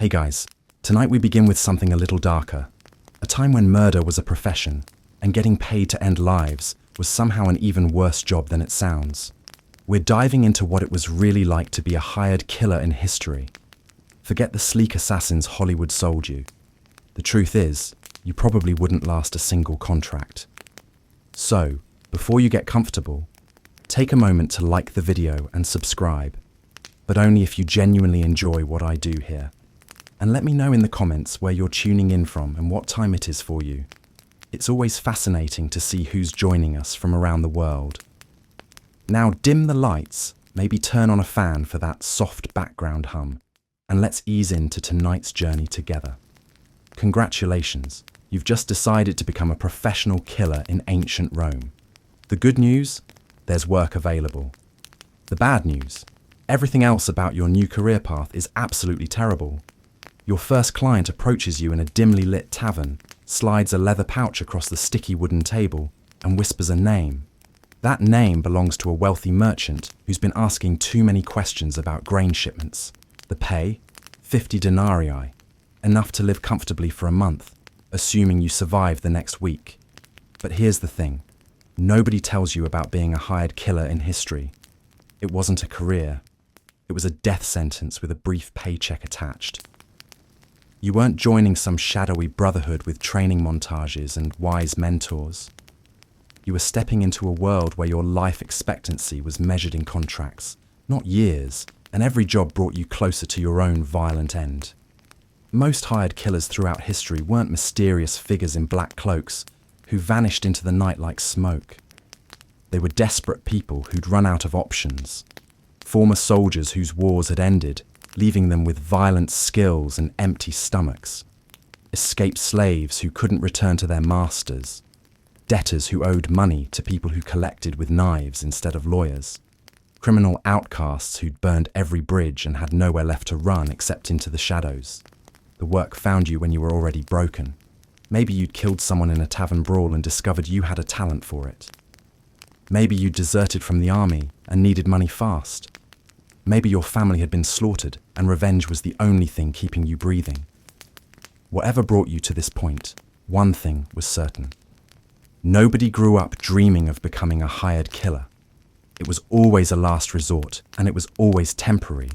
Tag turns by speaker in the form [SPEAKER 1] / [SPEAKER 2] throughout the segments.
[SPEAKER 1] Hey guys, tonight we begin with something a little darker. A time when murder was a profession, and getting paid to end lives was somehow an even worse job than it sounds. We're diving into what it was really like to be a hired killer in history. Forget the sleek assassins Hollywood sold you. The truth is, you probably wouldn't last a single contract. So, before you get comfortable, take a moment to like the video and subscribe, but only if you genuinely enjoy what I do here. And let me know in the comments where you're tuning in from and what time it is for you. It's always fascinating to see who's joining us from around the world. Now dim the lights, maybe turn on a fan for that soft background hum, and let's ease into tonight's journey together. Congratulations, you've just decided to become a professional killer in ancient Rome. The good news? There's work available. The bad news? Everything else about your new career path is absolutely terrible. Your first client approaches you in a dimly lit tavern, slides a leather pouch across the sticky wooden table, and whispers a name. That name belongs to a wealthy merchant who's been asking too many questions about grain shipments. The pay? 50 denarii, enough to live comfortably for a month, assuming you survive the next week. But here's the thing. Nobody tells you about being a hired killer in history. It wasn't a career. It was a death sentence with a brief paycheck attached. You weren't joining some shadowy brotherhood with training montages and wise mentors. You were stepping into a world where your life expectancy was measured in contracts, not years, and every job brought you closer to your own violent end. Most hired killers throughout history weren't mysterious figures in black cloaks who vanished into the night like smoke. They were desperate people who'd run out of options, former soldiers whose wars had ended, leaving them with violent skills and empty stomachs, escaped slaves who couldn't return to their masters, debtors who owed money to people who collected with knives instead of lawyers, criminal outcasts who'd burned every bridge and had nowhere left to run except into the shadows. The work found you when you were already broken. Maybe you'd killed someone in a tavern brawl and discovered you had a talent for it. Maybe you'd deserted from the army and needed money fast. Maybe your family had been slaughtered and revenge was the only thing keeping you breathing. Whatever brought you to this point, one thing was certain. Nobody grew up dreaming of becoming a hired killer. It was always a last resort, and it was always temporary,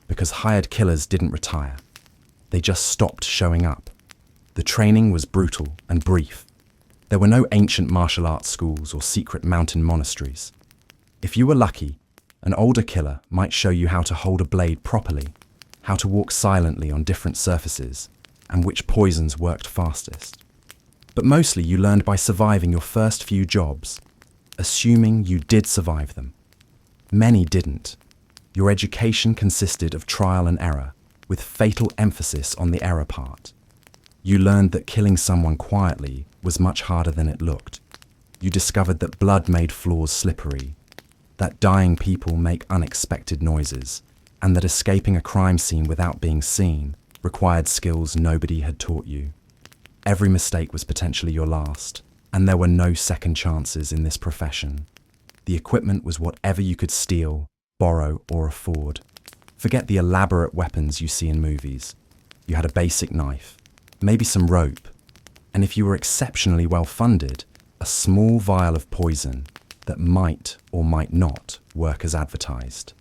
[SPEAKER 1] because hired killers didn't retire. They just stopped showing up. The training was brutal and brief. There were no ancient martial arts schools or secret mountain monasteries. If you were lucky, an older killer might show you how to hold a blade properly, how to walk silently on different surfaces, and which poisons worked fastest. But mostly you learned by surviving your first few jobs, assuming you did survive them. Many didn't. Your education consisted of trial and error, with fatal emphasis on the error part. You learned that killing someone quietly was much harder than it looked. You discovered that blood made floors slippery, that dying people make unexpected noises, and that escaping a crime scene without being seen required skills nobody had taught you. Every mistake was potentially your last, and there were no second chances in this profession. The equipment was whatever you could steal, borrow, or afford. Forget the elaborate weapons you see in movies. You had a basic knife, maybe some rope, and if you were exceptionally well funded, a small vial of poison that might or might not work as advertised.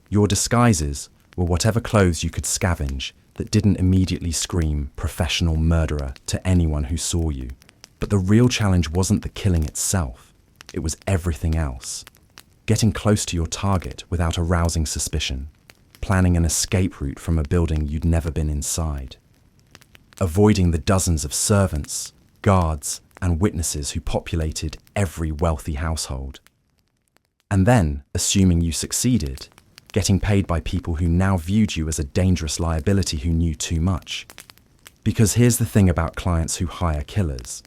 [SPEAKER 1] Your disguises were whatever clothes you could scavenge that didn't immediately scream professional murderer to anyone who saw you. But the real challenge wasn't the killing itself, it was everything else. Getting close to your target without arousing suspicion, planning an escape route from a building you'd never been inside, avoiding the dozens of servants, guards, and witnesses who populated every wealthy household. And then, assuming you succeeded, getting paid by people who now viewed you as a dangerous liability who knew too much. Because here's the thing about clients who hire killers.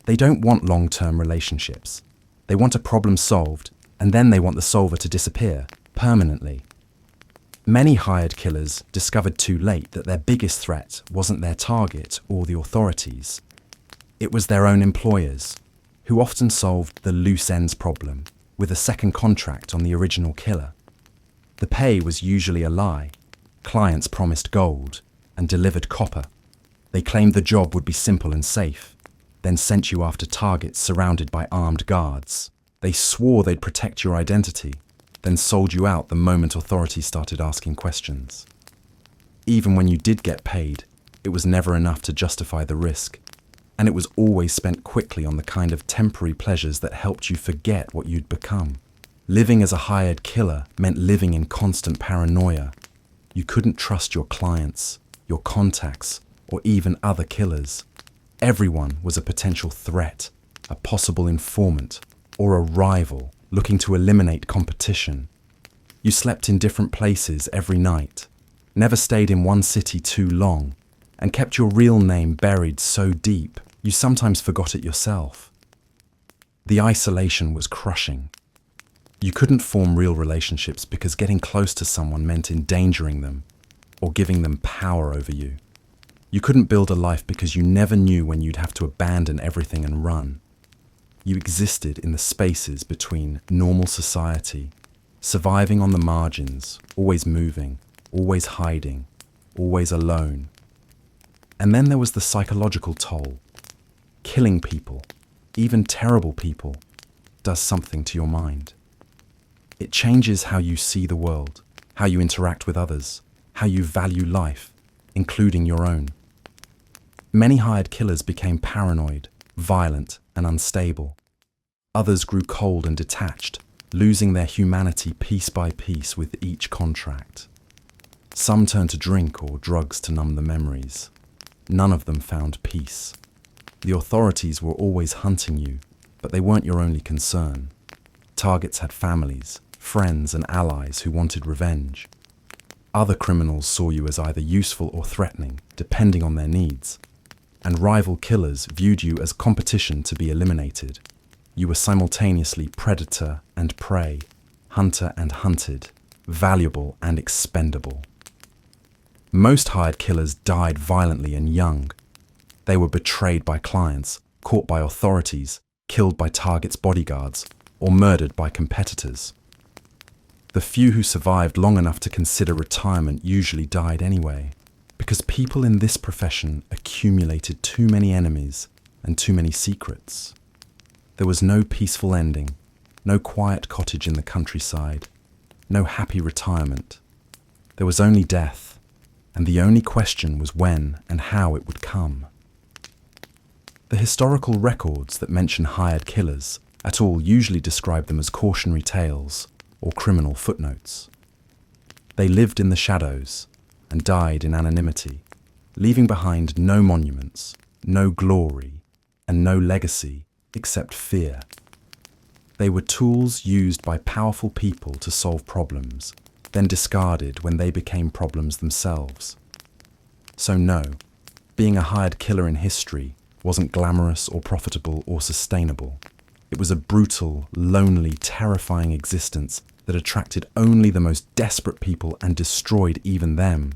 [SPEAKER 1] They don't want long-term relationships. They want a problem solved, and then they want the solver to disappear, permanently. Many hired killers discovered too late that their biggest threat wasn't their target or the authorities. It was their own employers, who often solved the loose ends problem with a second contract on the original killer. The pay was usually a lie. Clients promised gold, and delivered copper. They claimed the job would be simple and safe, then sent you after targets surrounded by armed guards. They swore they'd protect your identity, then sold you out the moment authorities started asking questions. Even when you did get paid, it was never enough to justify the risk, and it was always spent quickly on the kind of temporary pleasures that helped you forget what you'd become. Living as a hired killer meant living in constant paranoia. You couldn't trust your clients, your contacts, or even other killers. Everyone was a potential threat, a possible informant, or a rival looking to eliminate competition. You slept in different places every night, never stayed in one city too long, and kept your real name buried so deep you sometimes forgot it yourself. The isolation was crushing. You couldn't form real relationships because getting close to someone meant endangering them or giving them power over you. You couldn't build a life because you never knew when you'd have to abandon everything and run. You existed in the spaces between normal society, surviving on the margins, always moving, always hiding, always alone. And then there was the psychological toll. Killing people, even terrible people, does something to your mind. It changes how you see the world, how you interact with others, how you value life, including your own. Many hired killers became paranoid, violent, and unstable. Others grew cold and detached, losing their humanity piece by piece with each contract. Some turned to drink or drugs to numb the memories. None of them found peace. The authorities were always hunting you, but they weren't your only concern. Targets had families, friends, and allies who wanted revenge. Other criminals saw you as either useful or threatening, depending on their needs. And rival killers viewed you as competition to be eliminated. You were simultaneously predator and prey, hunter and hunted, valuable and expendable. Most hired killers died violently and young. They were betrayed by clients, caught by authorities, killed by targets' bodyguards, or murdered by competitors. The few who survived long enough to consider retirement usually died anyway, because people in this profession accumulated too many enemies and too many secrets. There was no peaceful ending, no quiet cottage in the countryside, no happy retirement. There was only death, and the only question was when and how it would come. The historical records that mention hired killers at all usually describe them as cautionary tales or criminal footnotes. They lived in the shadows and died in anonymity, leaving behind no monuments, no glory, and no legacy except fear. They were tools used by powerful people to solve problems, then discarded when they became problems themselves. So no, being a hired killer in history wasn't glamorous or profitable or sustainable. It was a brutal, lonely, terrifying existence that attracted only the most desperate people and destroyed even them.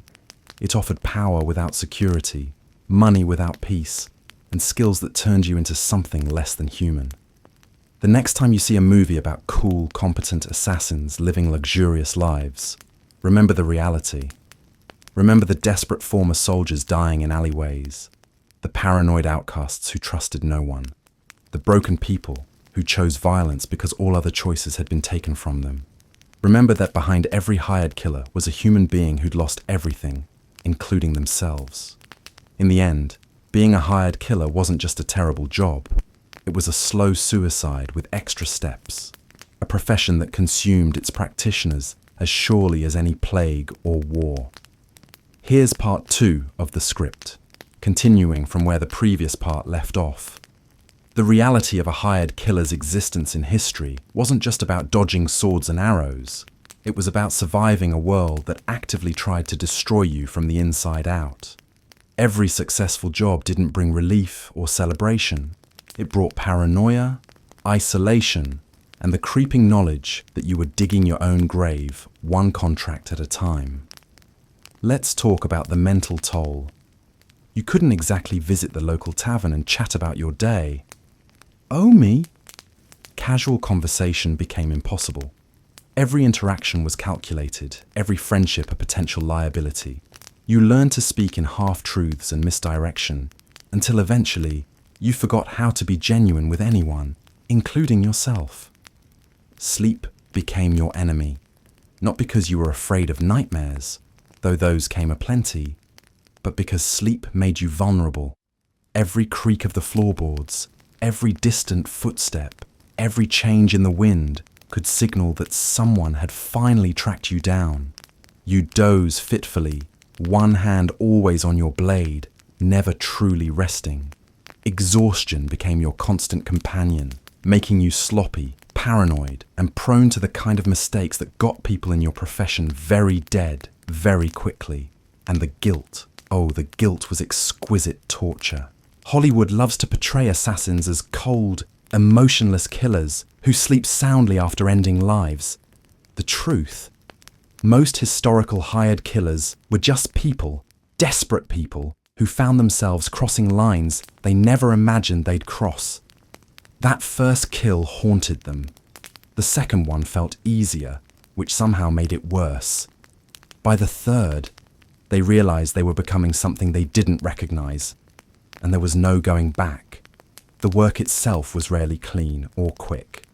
[SPEAKER 1] It offered power without security, money without peace, and skills that turned you into something less than human. The next time you see a movie about cool, competent assassins living luxurious lives, remember the reality. Remember the desperate former soldiers dying in alleyways, the paranoid outcasts who trusted no one, the broken people who chose violence because all other choices had been taken from them. Remember that behind every hired killer was a human being who'd lost everything, including themselves. In the end, being a hired killer wasn't just a terrible job. It was a slow suicide with extra steps, a profession that consumed its practitioners as surely as any plague or war. Here's part 2 of the script, continuing from where the previous part left off. The reality of a hired killer's existence in history wasn't just about dodging swords and arrows. It was about surviving a world that actively tried to destroy you from the inside out. Every successful job didn't bring relief or celebration. It brought paranoia, isolation, and the creeping knowledge that you were digging your own grave, one contract at a time. Let's talk about the mental toll. You couldn't exactly visit the local tavern and chat about your day. Oh, me? Casual conversation became impossible. Every interaction was calculated, every friendship a potential liability. You learned to speak in half-truths and misdirection, until eventually you forgot how to be genuine with anyone, including yourself. Sleep became your enemy, not because you were afraid of nightmares, though those came aplenty, but because sleep made you vulnerable. Every creak of the floorboards, every distant footstep, every change in the wind could signal that someone had finally tracked you down. You doze fitfully, one hand always on your blade, never truly resting. Exhaustion became your constant companion, making you sloppy, paranoid, and prone to the kind of mistakes that got people in your profession very dead, very quickly. And the guilt, the guilt was exquisite torture. Hollywood loves to portray assassins as cold, emotionless killers who sleep soundly after ending lives. The truth: most historical hired killers were just people, desperate people, who found themselves crossing lines they never imagined they'd cross. That first kill haunted them. The second one felt easier, which somehow made it worse. By the third, they realized they were becoming something they didn't recognize, and there was no going back. The work itself was rarely clean or quick.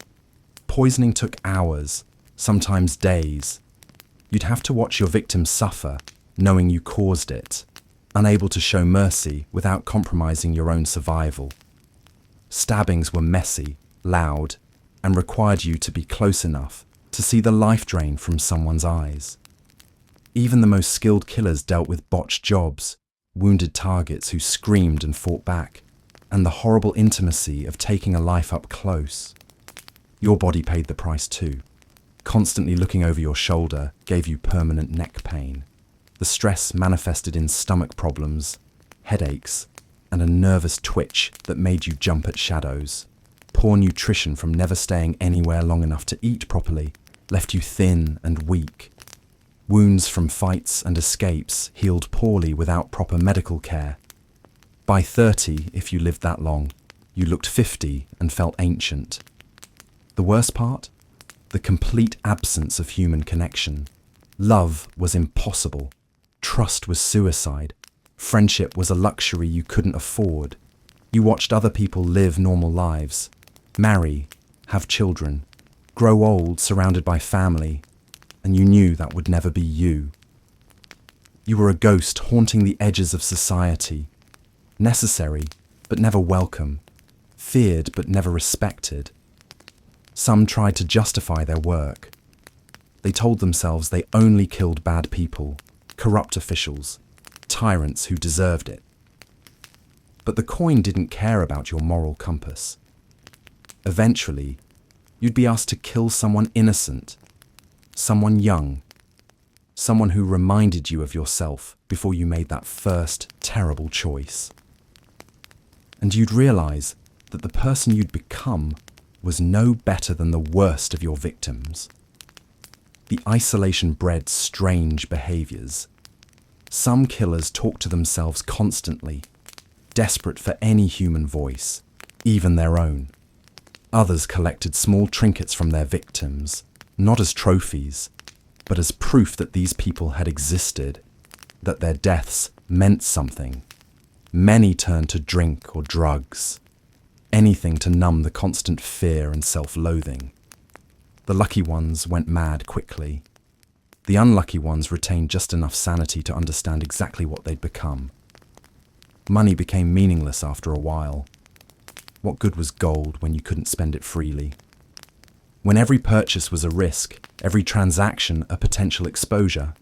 [SPEAKER 1] Poisoning took hours, sometimes days. You'd have to watch your victim suffer, knowing you caused it, unable to show mercy without compromising your own survival. Stabbings were messy, loud, and required you to be close enough to see the life drain from someone's eyes. Even the most skilled killers dealt with botched jobs, wounded targets who screamed and fought back, and the horrible intimacy of taking a life up close. Your body paid the price too. Constantly looking over your shoulder gave you permanent neck pain. The stress manifested in stomach problems, headaches, and a nervous twitch that made you jump at shadows. Poor nutrition from never staying anywhere long enough to eat properly left you thin and weak. Wounds from fights and escapes healed poorly without proper medical care. By 30, if you lived that long, you looked 50 and felt ancient. The worst part? The complete absence of human connection. Love was impossible. Trust was suicide. Friendship was a luxury you couldn't afford. You watched other people live normal lives, marry, have children, grow old surrounded by family, and you knew that would never be you. You were a ghost haunting the edges of society, necessary but never welcome, feared but never respected. Some tried to justify their work. They told themselves they only killed bad people, corrupt officials, tyrants who deserved it. But the coin didn't care about your moral compass. Eventually, you'd be asked to kill someone innocent, someone young, someone who reminded you of yourself before you made that first terrible choice. And you'd realize that the person you'd become was no better than the worst of your victims. The isolation bred strange behaviors. Some killers talked to themselves constantly, desperate for any human voice, even their own. Others collected small trinkets from their victims, not as trophies, but as proof that these people had existed, that their deaths meant something. Many turned to drink or drugs, anything to numb the constant fear and self-loathing. The lucky ones went mad quickly. The unlucky ones retained just enough sanity to understand exactly what they'd become. Money became meaningless after a while. What good was gold when you couldn't spend it freely? When every purchase was a risk, every transaction a potential exposure.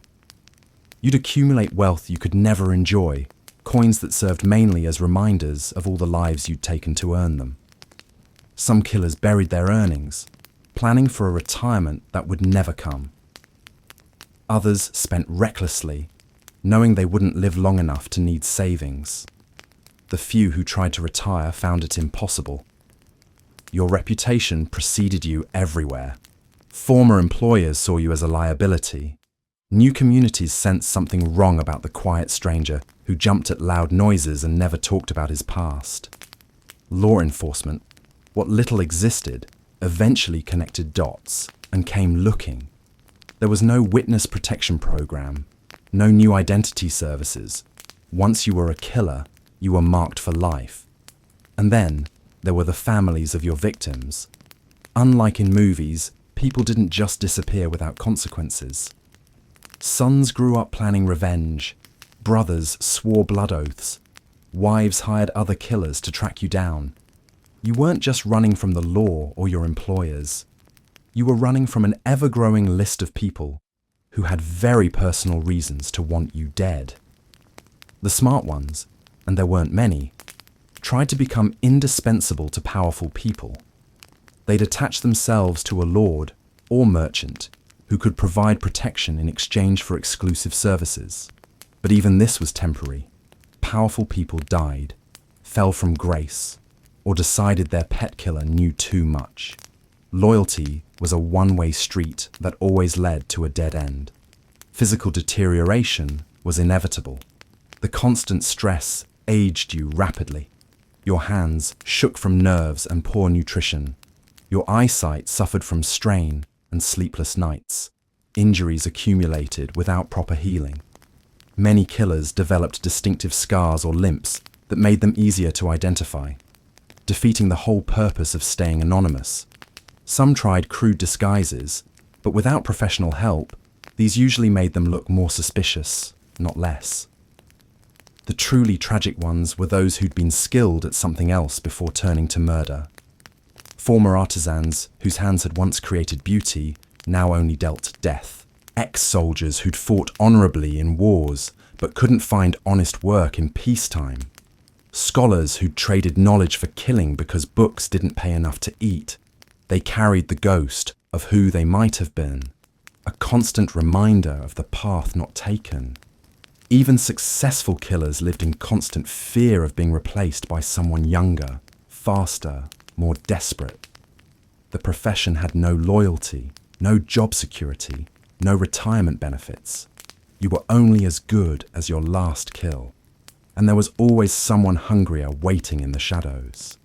[SPEAKER 1] You'd accumulate wealth you could never enjoy, coins that served mainly as reminders of all the lives you'd taken to earn them. Some killers buried their earnings, planning for a retirement that would never come. Others spent recklessly, knowing they wouldn't live long enough to need savings. The few who tried to retire found it impossible. Your reputation preceded you everywhere. Former employers saw you as a liability. New communities sensed something wrong about the quiet stranger who jumped at loud noises and never talked about his past. Law enforcement, what little existed, eventually connected dots and came looking. There was no witness protection program, No new identity services. Once you were a killer, you were marked for life. And then there were the families of your victims. Unlike in movies, people didn't just disappear without consequences. Sons grew up planning revenge. Brothers swore blood oaths. Wives hired other killers to track you down. You weren't just running from the law or your employers. You were running from an ever-growing list of people who had very personal reasons to want you dead. The smart ones, and there weren't many, tried to become indispensable to powerful people. They'd attach themselves to a lord or merchant who could provide protection in exchange for exclusive services. But even this was temporary. Powerful people died, fell from grace, or decided their pet killer knew too much. Loyalty was a one-way street that always led to a dead end. Physical deterioration was inevitable. The constant stress aged you rapidly. Your hands shook from nerves and poor nutrition. Your eyesight suffered from strain and sleepless nights. Injuries accumulated without proper healing. Many killers developed distinctive scars or limps that made them easier to identify, defeating the whole purpose of staying anonymous. Some tried crude disguises, but without professional help, these usually made them look more suspicious, not less. The truly tragic ones were those who'd been skilled at something else before turning to murder. Former artisans whose hands had once created beauty now only dealt death. Ex-soldiers who'd fought honorably in wars but couldn't find honest work in peacetime. Scholars who'd traded knowledge for killing because books didn't pay enough to eat. They carried the ghost of who they might have been, a constant reminder of the path not taken. Even successful killers lived in constant fear of being replaced by someone younger, faster, more desperate. The profession had no loyalty, no job security, no retirement benefits. You were only as good as your last kill, and there was always someone hungrier waiting in the shadows.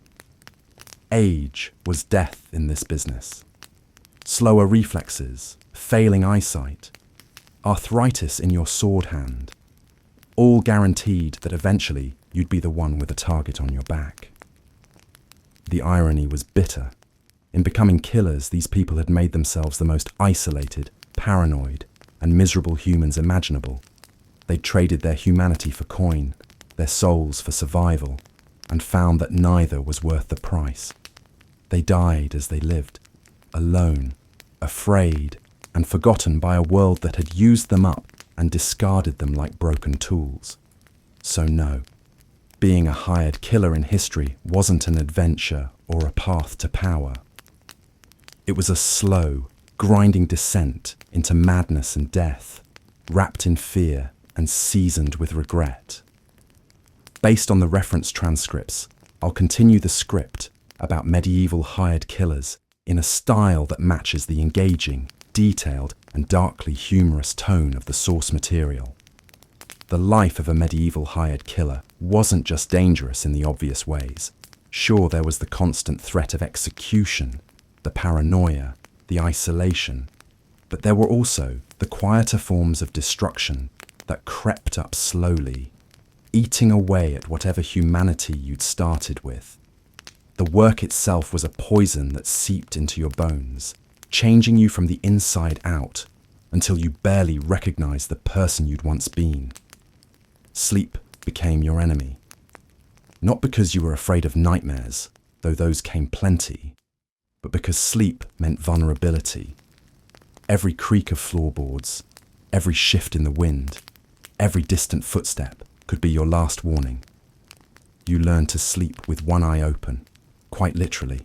[SPEAKER 1] Age was death in this business. Slower reflexes, failing eyesight, arthritis in your sword hand, all guaranteed that eventually you'd be the one with a target on your back. The irony was bitter. In becoming killers, these people had made themselves the most isolated, paranoid, and miserable humans imaginable. They'd traded their humanity for coin, their souls for survival, and found that neither was worth the price. They died as they lived, alone, afraid, and forgotten by a world that had used them up and discarded them like broken tools. So no, being a hired killer in history wasn't an adventure or a path to power. It was a slow, grinding descent into madness and death, wrapped in fear and seasoned with regret. Based on the reference transcripts, I'll continue the script about medieval hired killers in a style that matches the engaging, detailed, and darkly humorous tone of the source material. The life of a medieval hired killer wasn't just dangerous in the obvious ways. Sure, there was the constant threat of execution, the paranoia, the isolation, but there were also the quieter forms of destruction that crept up slowly, eating away at whatever humanity you'd started with. The work itself was a poison that seeped into your bones, changing you from the inside out until you barely recognized the person you'd once been. Sleep became your enemy. Not because you were afraid of nightmares, though those came plenty, but because sleep meant vulnerability. Every creak of floorboards, every shift in the wind, every distant footstep could be your last warning. You learned to sleep with one eye open, quite literally.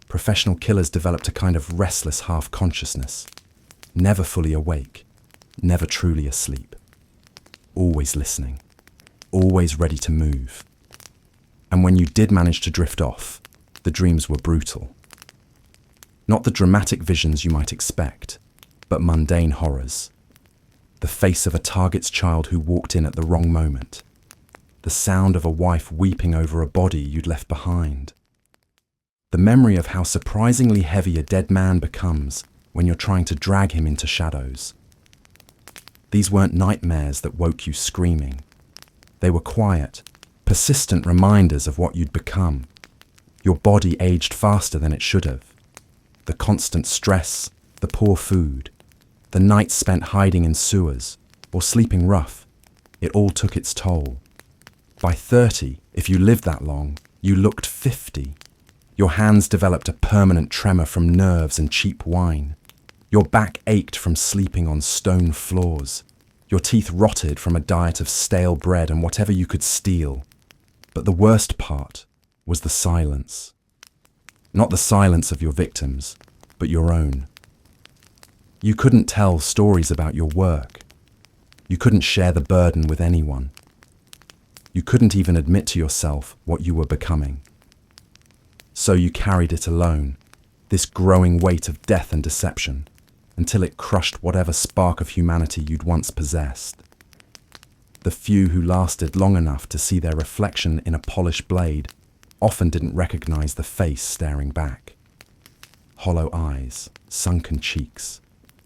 [SPEAKER 1] Professional killers developed a kind of restless half-consciousness, never fully awake, never truly asleep, always listening, always ready to move. And when you did manage to drift off, the dreams were brutal. Not the dramatic visions you might expect, but mundane horrors. The face of a target's child who walked in at the wrong moment. The sound of a wife weeping over a body you'd left behind. The memory of how surprisingly heavy a dead man becomes when you're trying to drag him into shadows. These weren't nightmares that woke you screaming. They were quiet, persistent reminders of what you'd become. Your body aged faster than it should have. The constant stress, the poor food, the nights spent hiding in sewers or sleeping rough, it all took its toll. By 30, if you lived that long, you looked 50. Your hands developed a permanent tremor from nerves and cheap wine. Your back ached from sleeping on stone floors. Your teeth rotted from a diet of stale bread and whatever you could steal. But the worst part was the silence. Not the silence of your victims, but your own. You couldn't tell stories about your work. You couldn't share the burden with anyone. You couldn't even admit to yourself what you were becoming. So you carried it alone, this growing weight of death and deception, until it crushed whatever spark of humanity you'd once possessed. The few who lasted long enough to see their reflection in a polished blade often didn't recognize the face staring back. Hollow eyes, sunken cheeks,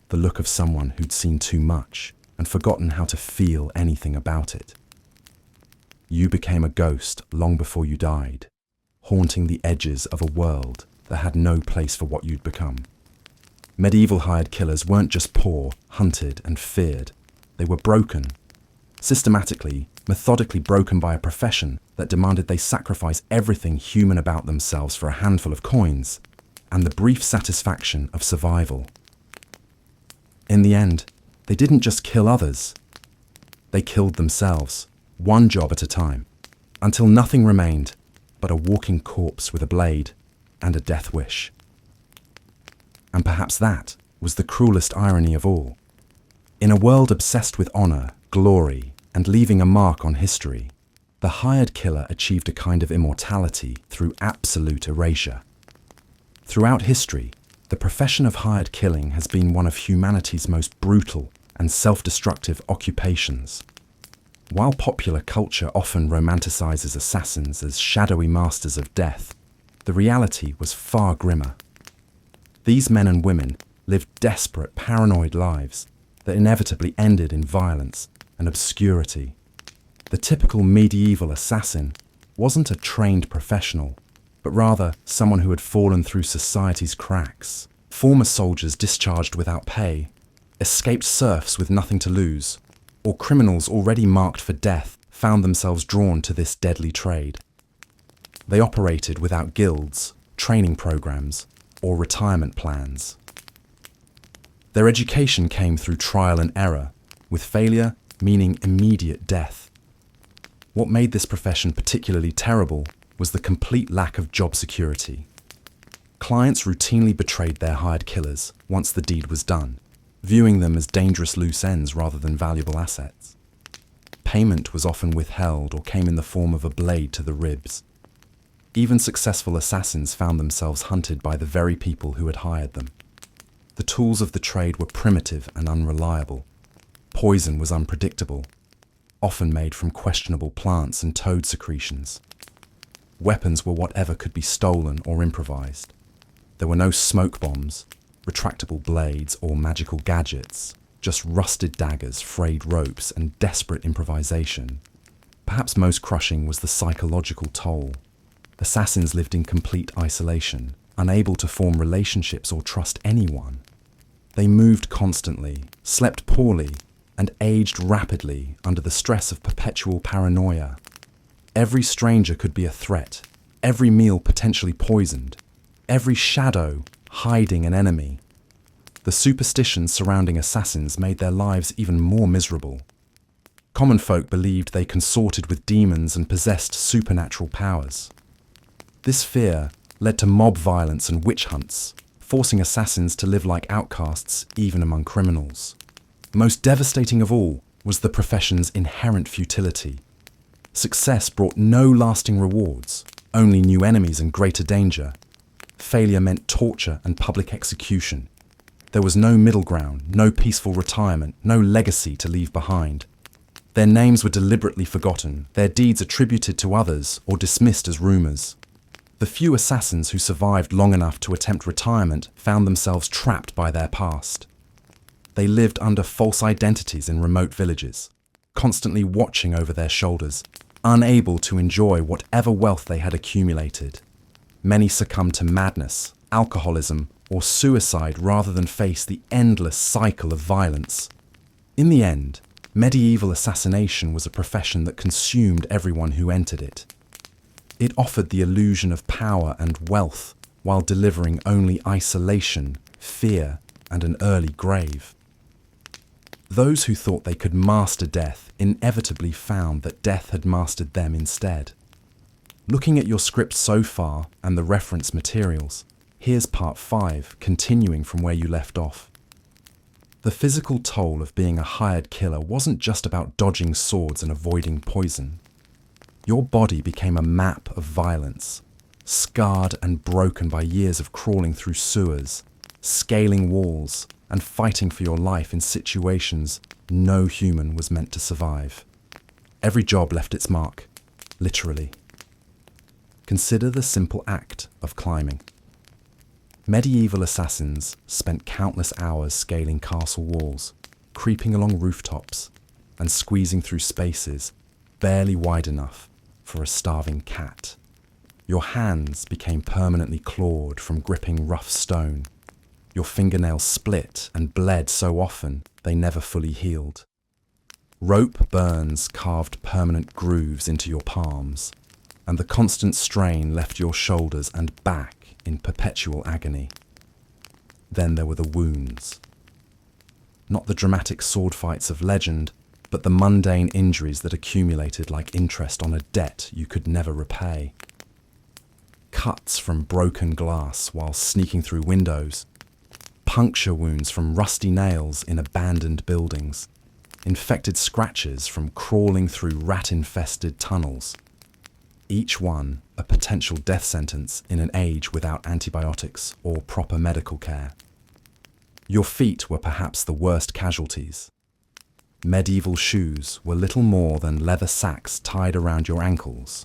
[SPEAKER 1] the look of someone who'd seen too much and forgotten how to feel anything about it. You became a ghost long before you died, haunting the edges of a world that had no place for what you'd become. Medieval hired killers weren't just poor, hunted, and feared. They were broken. Systematically, methodically broken by a profession that demanded they sacrifice everything human about themselves for a handful of coins and the brief satisfaction of survival. In the end, they didn't just kill others. They killed themselves, one job at a time, until nothing remained but a walking corpse with a blade and a death wish. And perhaps that was the cruelest irony of all. In a world obsessed with honor, glory, and leaving a mark on history, the hired killer achieved a kind of immortality through absolute erasure. Throughout history, the profession of hired killing has been one of humanity's most brutal and self-destructive occupations. While popular culture often romanticizes assassins as shadowy masters of death, the reality was far grimmer. These men and women lived desperate, paranoid lives that inevitably ended in violence and obscurity. The typical medieval assassin wasn't a trained professional, but rather someone who had fallen through society's cracks. Former soldiers discharged without pay, escaped serfs with nothing to lose, or criminals already marked for death found themselves drawn to this deadly trade. They operated without guilds, training programs, or retirement plans. Their education came through trial and error, with failure meaning immediate death. What made this profession particularly terrible was the complete lack of job security. Clients routinely betrayed their hired killers once the deed was done, viewing them as dangerous loose ends rather than valuable assets. Payment was often withheld or came in the form of a blade to the ribs. Even successful assassins found themselves hunted by the very people who had hired them. The tools of the trade were primitive and unreliable. Poison was unpredictable, often made from questionable plants and toad secretions. Weapons were whatever could be stolen or improvised. There were no smoke bombs, retractable blades, or magical gadgets, just rusted daggers, frayed ropes, and desperate improvisation. Perhaps most crushing was the psychological toll. Assassins lived in complete isolation, unable to form relationships or trust anyone. They moved constantly, slept poorly, and aged rapidly under the stress of perpetual paranoia. Every stranger could be a threat, every meal potentially poisoned, every shadow hiding an enemy. The superstitions surrounding assassins made their lives even more miserable. Common folk believed they consorted with demons and possessed supernatural powers. This fear led to mob violence and witch hunts, forcing assassins to live like outcasts even among criminals. Most devastating of all was the profession's inherent futility. Success brought no lasting rewards, only new enemies and greater danger. Failure meant torture and public execution. There was no middle ground, no peaceful retirement, no legacy to leave behind. Their names were deliberately forgotten, their deeds attributed to others or dismissed as rumors. The few assassins who survived long enough to attempt retirement found themselves trapped by their past. They lived under false identities in remote villages, constantly watching over their shoulders, unable to enjoy whatever wealth they had accumulated. Many succumbed to madness, alcoholism, or suicide rather than face the endless cycle of violence. In the end, medieval assassination was a profession that consumed everyone who entered it. It offered the illusion of power and wealth while delivering only isolation, fear, and an early grave. Those who thought they could master death inevitably found that death had mastered them instead. Looking at your script so far and the reference materials, here's part 5, continuing from where you left off. The physical toll of being a hired killer wasn't just about dodging swords and avoiding poison. Your body became a map of violence, scarred and broken by years of crawling through sewers, scaling walls, and fighting for your life in situations no human was meant to survive. Every job left its mark, literally. Consider the simple act of climbing. Medieval assassins spent countless hours scaling castle walls, creeping along rooftops, and squeezing through spaces barely wide enough for a starving cat. Your hands became permanently clawed from gripping rough stone. Your fingernails split and bled so often they never fully healed. Rope burns carved permanent grooves into your palms, and the constant strain left your shoulders and back in perpetual agony. Then there were the wounds. Not the dramatic sword fights of legend, but the mundane injuries that accumulated like interest on a debt you could never repay. Cuts from broken glass while sneaking through windows, puncture wounds from rusty nails in abandoned buildings, infected scratches from crawling through rat-infested tunnels. Each one a potential death sentence in an age without antibiotics or proper medical care. Your feet were perhaps the worst casualties. Medieval shoes were little more than leather sacks tied around your ankles,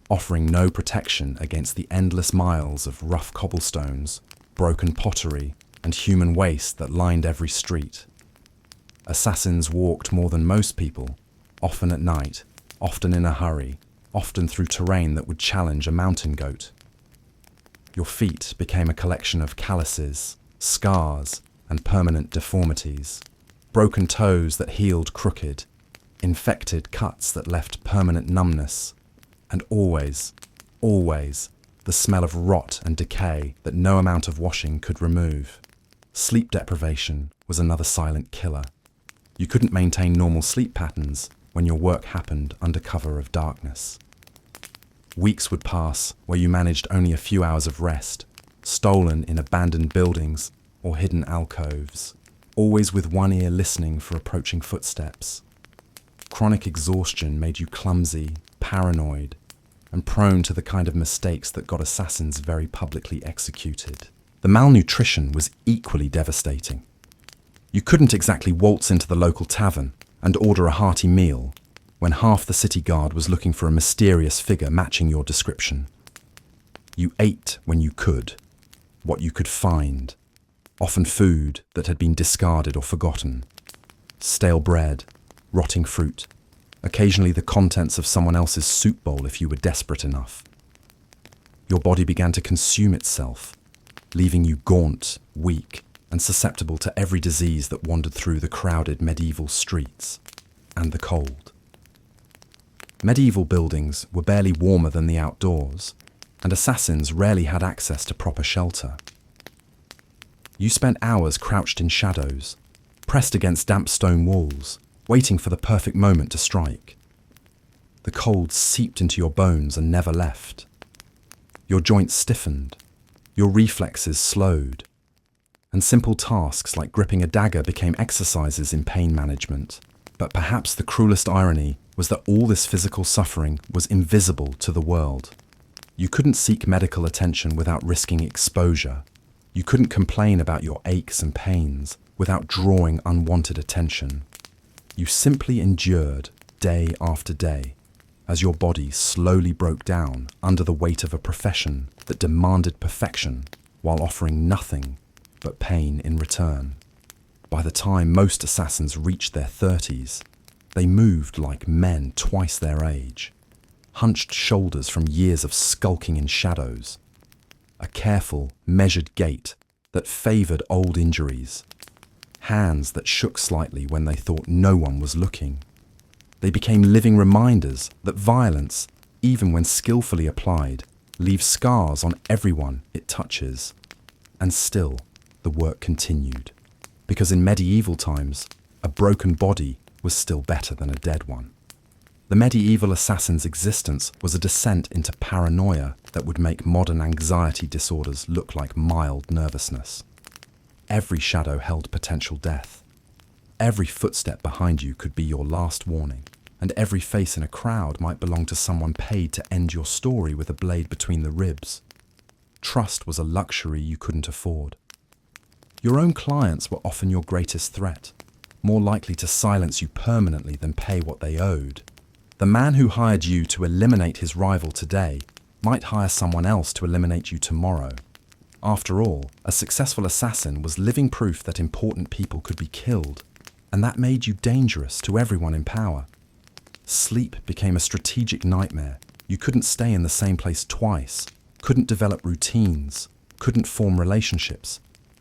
[SPEAKER 1] offering no protection against the endless miles of rough cobblestones, broken pottery, and human waste that lined every street. Assassins walked more than most people, often at night, often in a hurry, often through terrain that would challenge a mountain goat. Your feet became a collection of calluses, scars, and permanent deformities, broken toes that healed crooked, infected cuts that left permanent numbness, and always, always, the smell of rot and decay that no amount of washing could remove. Sleep deprivation was another silent killer. You couldn't maintain normal sleep patterns when your work happened under cover of darkness. Weeks would pass where you managed only a few hours of rest, stolen in abandoned buildings or hidden alcoves, always with one ear listening for approaching footsteps. Chronic exhaustion made you clumsy, paranoid, and prone to the kind of mistakes that got assassins very publicly executed. The malnutrition was equally devastating. You couldn't exactly waltz into the local tavern and order a hearty meal when half the city guard was looking for a mysterious figure matching your description. You ate when you could, what you could find, often food that had been discarded or forgotten. Stale bread, rotting fruit, occasionally the contents of someone else's soup bowl if you were desperate enough. Your body began to consume itself, leaving you gaunt, weak, and susceptible to every disease that wandered through the crowded medieval streets, and the cold. Medieval buildings were barely warmer than the outdoors, and assassins rarely had access to proper shelter. You spent hours crouched in shadows, pressed against damp stone walls, waiting for the perfect moment to strike. The cold seeped into your bones and never left. Your joints stiffened, your reflexes slowed, and simple tasks like gripping a dagger became exercises in pain management. But perhaps the cruelest irony was that all this physical suffering was invisible to the world. You couldn't seek medical attention without risking exposure. You couldn't complain about your aches and pains without drawing unwanted attention. You simply endured day after day as your body slowly broke down under the weight of a profession that demanded perfection while offering nothing but pain in return. By the time most assassins reached their 30s, they moved like men twice their age, hunched shoulders from years of skulking in shadows, a careful, measured gait that favoured old injuries, hands that shook slightly when they thought no one was looking. They became living reminders that violence, even when skillfully applied, leaves scars on everyone it touches. And still, the work continued. Because in medieval times, a broken body was still better than a dead one. The medieval assassin's existence was a descent into paranoia that would make modern anxiety disorders look like mild nervousness. Every shadow held potential death. Every footstep behind you could be your last warning, and every face in a crowd might belong to someone paid to end your story with a blade between the ribs. Trust was a luxury you couldn't afford. Your own clients were often your greatest threat, more likely to silence you permanently than pay what they owed. The man who hired you to eliminate his rival today might hire someone else to eliminate you tomorrow. After all, a successful assassin was living proof that important people could be killed, and that made you dangerous to everyone in power. Sleep became a strategic nightmare. You couldn't stay in the same place twice, couldn't develop routines, couldn't form relationships.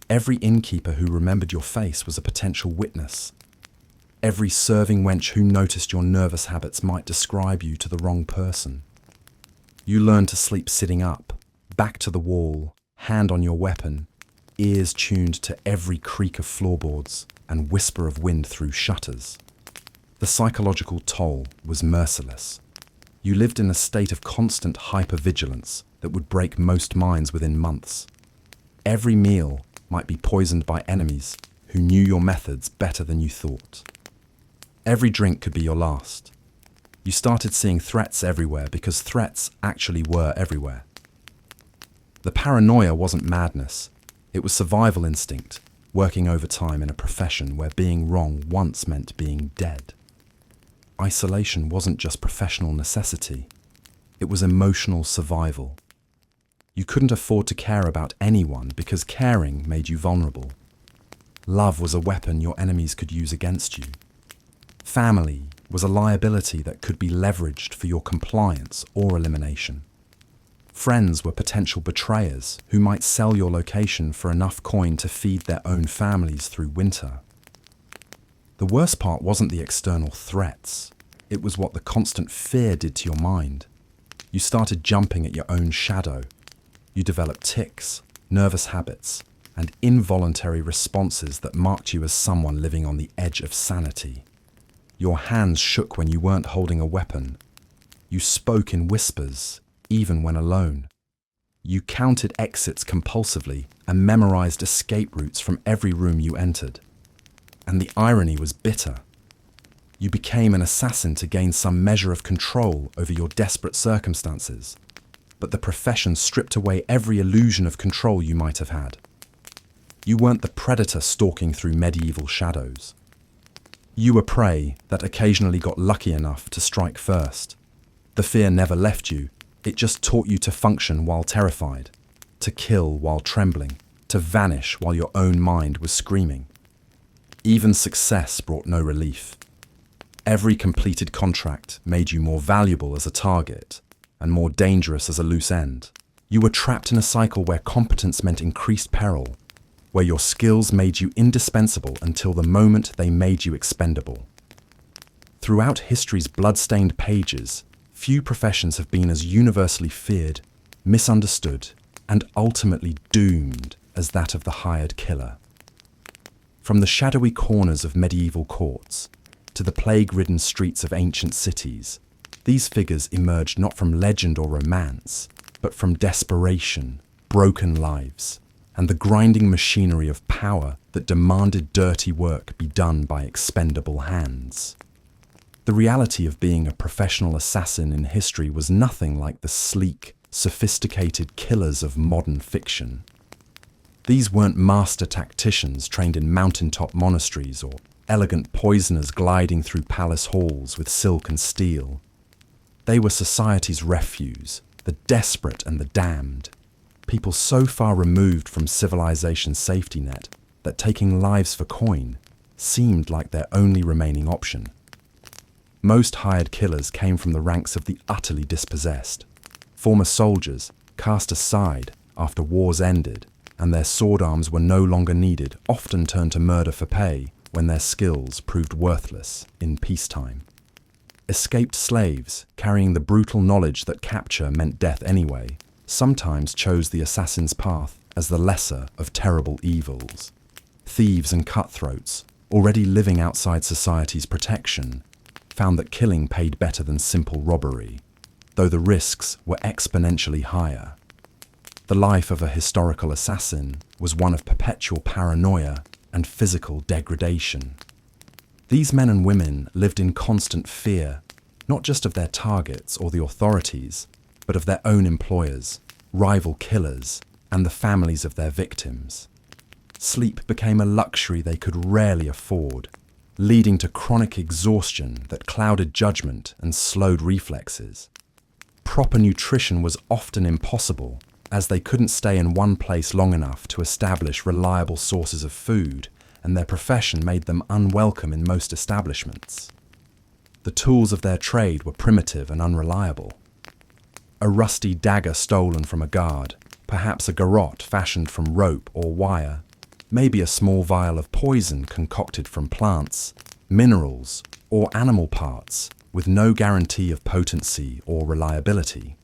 [SPEAKER 1] Every innkeeper who remembered your face was a potential witness. Every serving wench who noticed your nervous habits might describe you to the wrong person. You learned to sleep sitting up, back to the wall, hand on your weapon, ears tuned to every creak of floorboards and whisper of wind through shutters. The psychological toll was merciless. You lived in a state of constant hypervigilance that would break most minds within months. Every meal might be poisoned by enemies who knew your methods better than you thought. Every drink could be your last. You started seeing threats everywhere because threats actually were everywhere. The paranoia wasn't madness. It was survival instinct, working overtime in a profession where being wrong once meant being dead. Isolation wasn't just professional necessity. It was emotional survival. You couldn't afford to care about anyone because caring made you vulnerable. Love was a weapon your enemies could use against you. Family was a liability that could be leveraged for your compliance or elimination. Friends were potential betrayers who might sell your location for enough coin to feed their own families through winter. The worst part wasn't the external threats. It was what the constant fear did to your mind. You started jumping at your own shadow. You developed tics, nervous habits, and involuntary responses that marked you as someone living on the edge of sanity. Your hands shook when you weren't holding a weapon. You spoke in whispers, even when alone. You counted exits compulsively and memorized escape routes from every room you entered. And the irony was bitter. You became an assassin to gain some measure of control over your desperate circumstances. But the profession stripped away every illusion of control you might have had. You weren't the predator stalking through medieval shadows. You were prey that occasionally got lucky enough to strike first. The fear never left you. It just taught you to function while terrified, to kill while trembling, to vanish while your own mind was screaming. Even success brought no relief. Every completed contract made you more valuable as a target and more dangerous as a loose end. You were trapped in a cycle where competence meant increased peril, where your skills made you indispensable until the moment they made you expendable. Throughout history's blood-stained pages, few professions have been as universally feared, misunderstood, and ultimately doomed as that of the hired killer. From the shadowy corners of medieval courts to the plague-ridden streets of ancient cities, these figures emerged not from legend or romance, but from desperation, broken lives, and the grinding machinery of power that demanded dirty work be done by expendable hands. The reality of being a professional assassin in history was nothing like the sleek, sophisticated killers of modern fiction. These weren't master tacticians trained in mountaintop monasteries or elegant poisoners gliding through palace halls with silk and steel. They were society's refuse, the desperate and the damned, people so far removed from civilization's safety net that taking lives for coin seemed like their only remaining option. Most hired killers came from the ranks of the utterly dispossessed, former soldiers cast aside after wars ended and their sword arms were no longer needed, often turned to murder for pay when their skills proved worthless in peacetime. Escaped slaves, carrying the brutal knowledge that capture meant death anyway, sometimes chose the assassin's path as the lesser of terrible evils. Thieves and cutthroats, already living outside society's protection, found that killing paid better than simple robbery, though the risks were exponentially higher. The life of a historical assassin was one of perpetual paranoia and physical degradation. These men and women lived in constant fear, not just of their targets or the authorities, but of their own employers, rival killers, and the families of their victims. Sleep became a luxury they could rarely afford, leading to chronic exhaustion that clouded judgment and slowed reflexes. Proper nutrition was often impossible, as they couldn't stay in one place long enough to establish reliable sources of food, and their profession made them unwelcome in most establishments. The tools of their trade were primitive and unreliable. A rusty dagger stolen from a guard, perhaps a garrote fashioned from rope or wire, maybe a small vial of poison concocted from plants, minerals, or animal parts, with no guarantee of potency or reliability.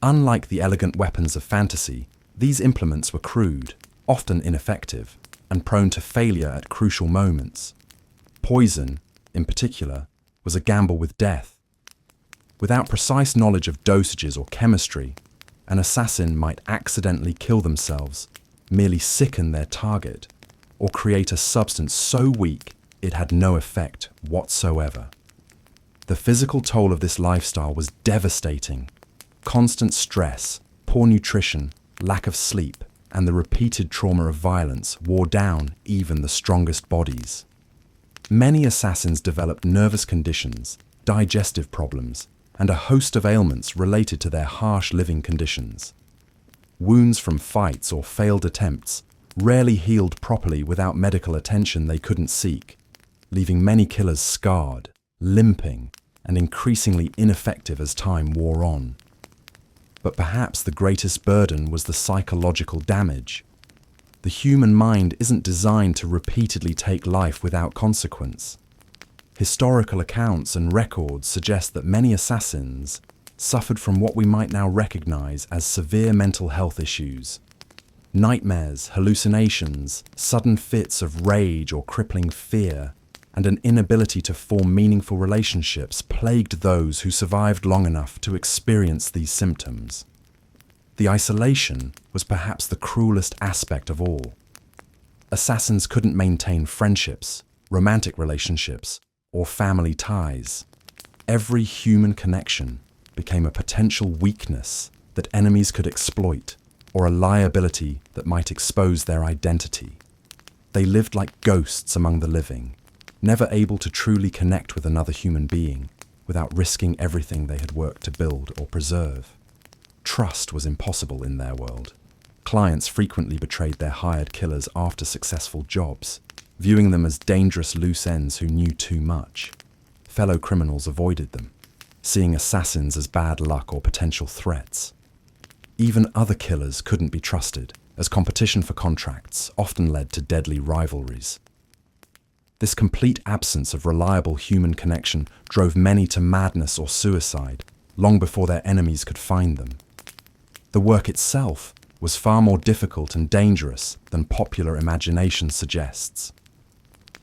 [SPEAKER 1] Unlike the elegant weapons of fantasy, these implements were crude, often ineffective, and prone to failure at crucial moments. Poison, in particular, was a gamble with death. Without precise knowledge of dosages or chemistry, an assassin might accidentally kill themselves, merely sicken their target, or create a substance so weak it had no effect whatsoever. The physical toll of this lifestyle was devastating. Constant stress, poor nutrition, lack of sleep, and the repeated trauma of violence wore down even the strongest bodies. Many assassins developed nervous conditions, digestive problems, and a host of ailments related to their harsh living conditions. Wounds from fights or failed attempts rarely healed properly without medical attention they couldn't seek, leaving many killers scarred, limping, and increasingly ineffective as time wore on. But perhaps the greatest burden was the psychological damage. The human mind isn't designed to repeatedly take life without consequence. Historical accounts and records suggest that many assassins suffered from what we might now recognize as severe mental health issues. Nightmares, hallucinations, sudden fits of rage or crippling fear, and an inability to form meaningful relationships plagued those who survived long enough to experience these symptoms. The isolation was perhaps the cruelest aspect of all. Assassins couldn't maintain friendships, romantic relationships, or family ties. Every human connection became a potential weakness that enemies could exploit, or a liability that might expose their identity. They lived like ghosts among the living, never able to truly connect with another human being without risking everything they had worked to build or preserve. Trust was impossible in their world. Clients frequently betrayed their hired killers after successful jobs, viewing them as dangerous loose ends who knew too much. Fellow criminals avoided them, seeing assassins as bad luck or potential threats. Even other killers couldn't be trusted, as competition for contracts often led to deadly rivalries. This complete absence of reliable human connection drove many to madness or suicide, long before their enemies could find them. The work itself was far more difficult and dangerous than popular imagination suggests.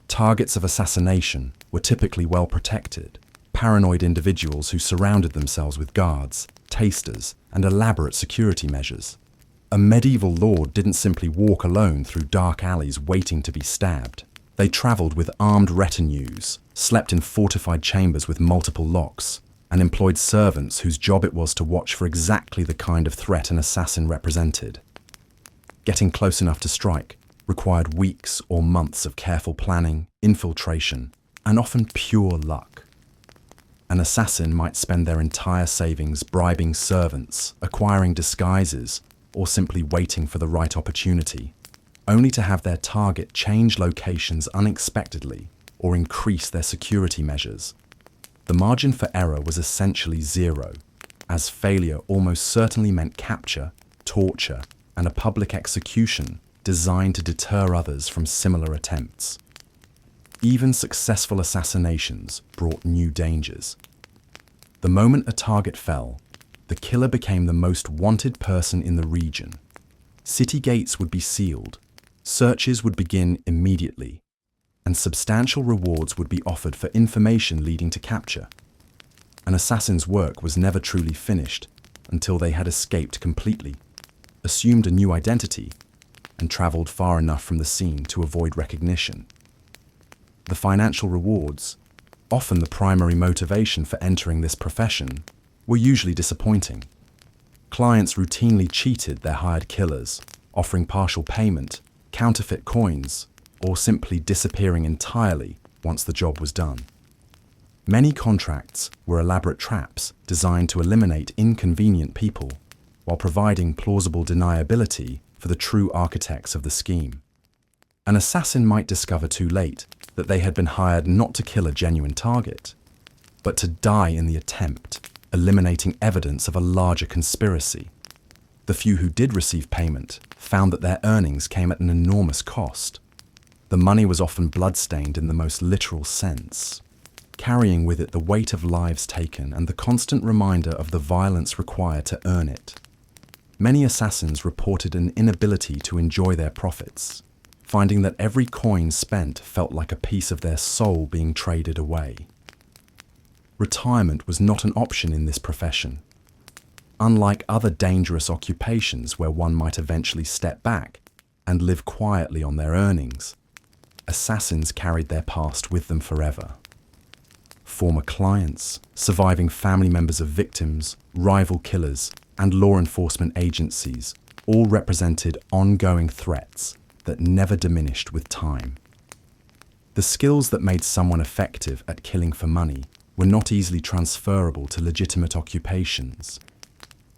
[SPEAKER 1] Targets of assassination were typically well protected, paranoid individuals who surrounded themselves with guards, tasters, and elaborate security measures. A medieval lord didn't simply walk alone through dark alleys waiting to be stabbed. They travelled with armed retinues, slept in fortified chambers with multiple locks, and employed servants whose job it was to watch for exactly the kind of threat an assassin represented. Getting close enough to strike required weeks or months of careful planning, infiltration, and often pure luck. An assassin might spend their entire savings bribing servants, acquiring disguises, or simply waiting for the right opportunity. only to have their target change locations unexpectedly or increase their security measures. The margin for error was essentially zero, as failure almost certainly meant capture, torture, and a public execution designed to deter others from similar attempts. Even successful assassinations brought new dangers. The moment a target fell, the killer became the most wanted person in the region. City gates would be sealed, searches would begin immediately, and substantial rewards would be offered for information leading to capture. An assassin's work was never truly finished until they had escaped completely, assumed a new identity, and traveled far enough from the scene to avoid recognition. The financial rewards, often the primary motivation for entering this profession, were usually disappointing. Clients routinely cheated their hired killers, offering partial payment, counterfeit coins, or simply disappearing entirely once the job was done. Many contracts were elaborate traps designed to eliminate inconvenient people while providing plausible deniability for the true architects of the scheme. An assassin might discover too late that they had been hired not to kill a genuine target, but to die in the attempt, eliminating evidence of a larger conspiracy. The few who did receive payment found that their earnings came at an enormous cost. The money was often blood-stained in the most literal sense, carrying with it the weight of lives taken and the constant reminder of the violence required to earn it. Many assassins reported an inability to enjoy their profits, finding that every coin spent felt like a piece of their soul being traded away. Retirement was not an option in this profession. Unlike other dangerous occupations where one might eventually step back and live quietly on their earnings, assassins carried their past with them forever. Former clients, surviving family members of victims, rival killers, and law enforcement agencies all represented ongoing threats that never diminished with time. The skills that made someone effective at killing for money were not easily transferable to legitimate occupations,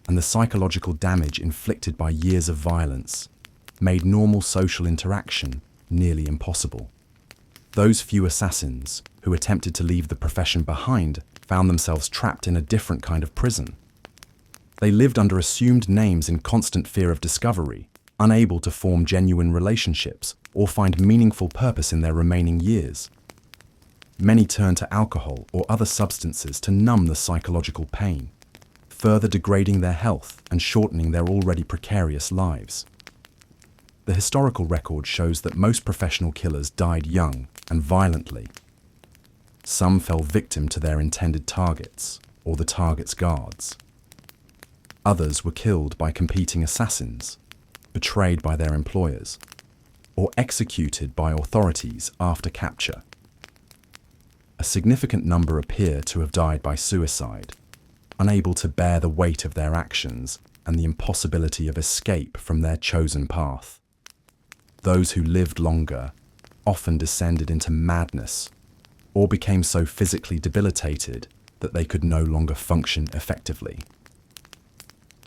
[SPEAKER 1] and the psychological damage inflicted by years of violence made normal social interaction nearly impossible. Those few assassins who attempted to leave the profession behind found themselves trapped in a different kind of prison. They lived under assumed names in constant fear of discovery, unable to form genuine relationships or find meaningful purpose in their remaining years. Many turned to alcohol or other substances to numb the psychological pain, further degrading their health and shortening their already precarious lives. The historical record shows that most professional killers died young and violently. Some fell victim to their intended targets or the target's guards. Others were killed by competing assassins, betrayed by their employers, or executed by authorities after capture. A significant number appear to have died by suicide, unable to bear the weight of their actions and the impossibility of escape from their chosen path. Those who lived longer often descended into madness or became so physically debilitated that they could no longer function effectively.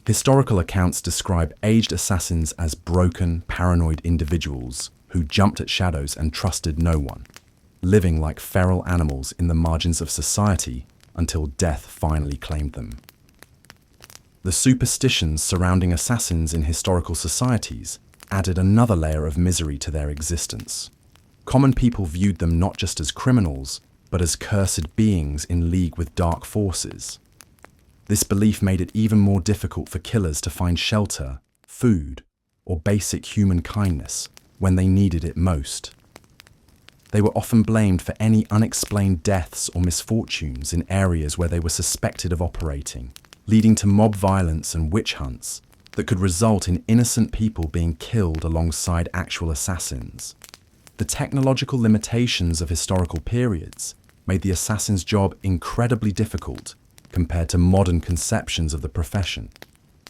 [SPEAKER 1] Historical accounts describe aged assassins as broken, paranoid individuals who jumped at shadows and trusted no one, living like feral animals in the margins of society until death finally claimed them. The superstitions surrounding assassins in historical societies added another layer of misery to their existence. Common people viewed them not just as criminals, but as cursed beings in league with dark forces. This belief made it even more difficult for killers to find shelter, food, or basic human kindness when they needed it most. They were often blamed for any unexplained deaths or misfortunes in areas where they were suspected of operating, leading to mob violence and witch hunts that could result in innocent people being killed alongside actual assassins. The technological limitations of historical periods made the assassin's job incredibly difficult compared to modern conceptions of the profession.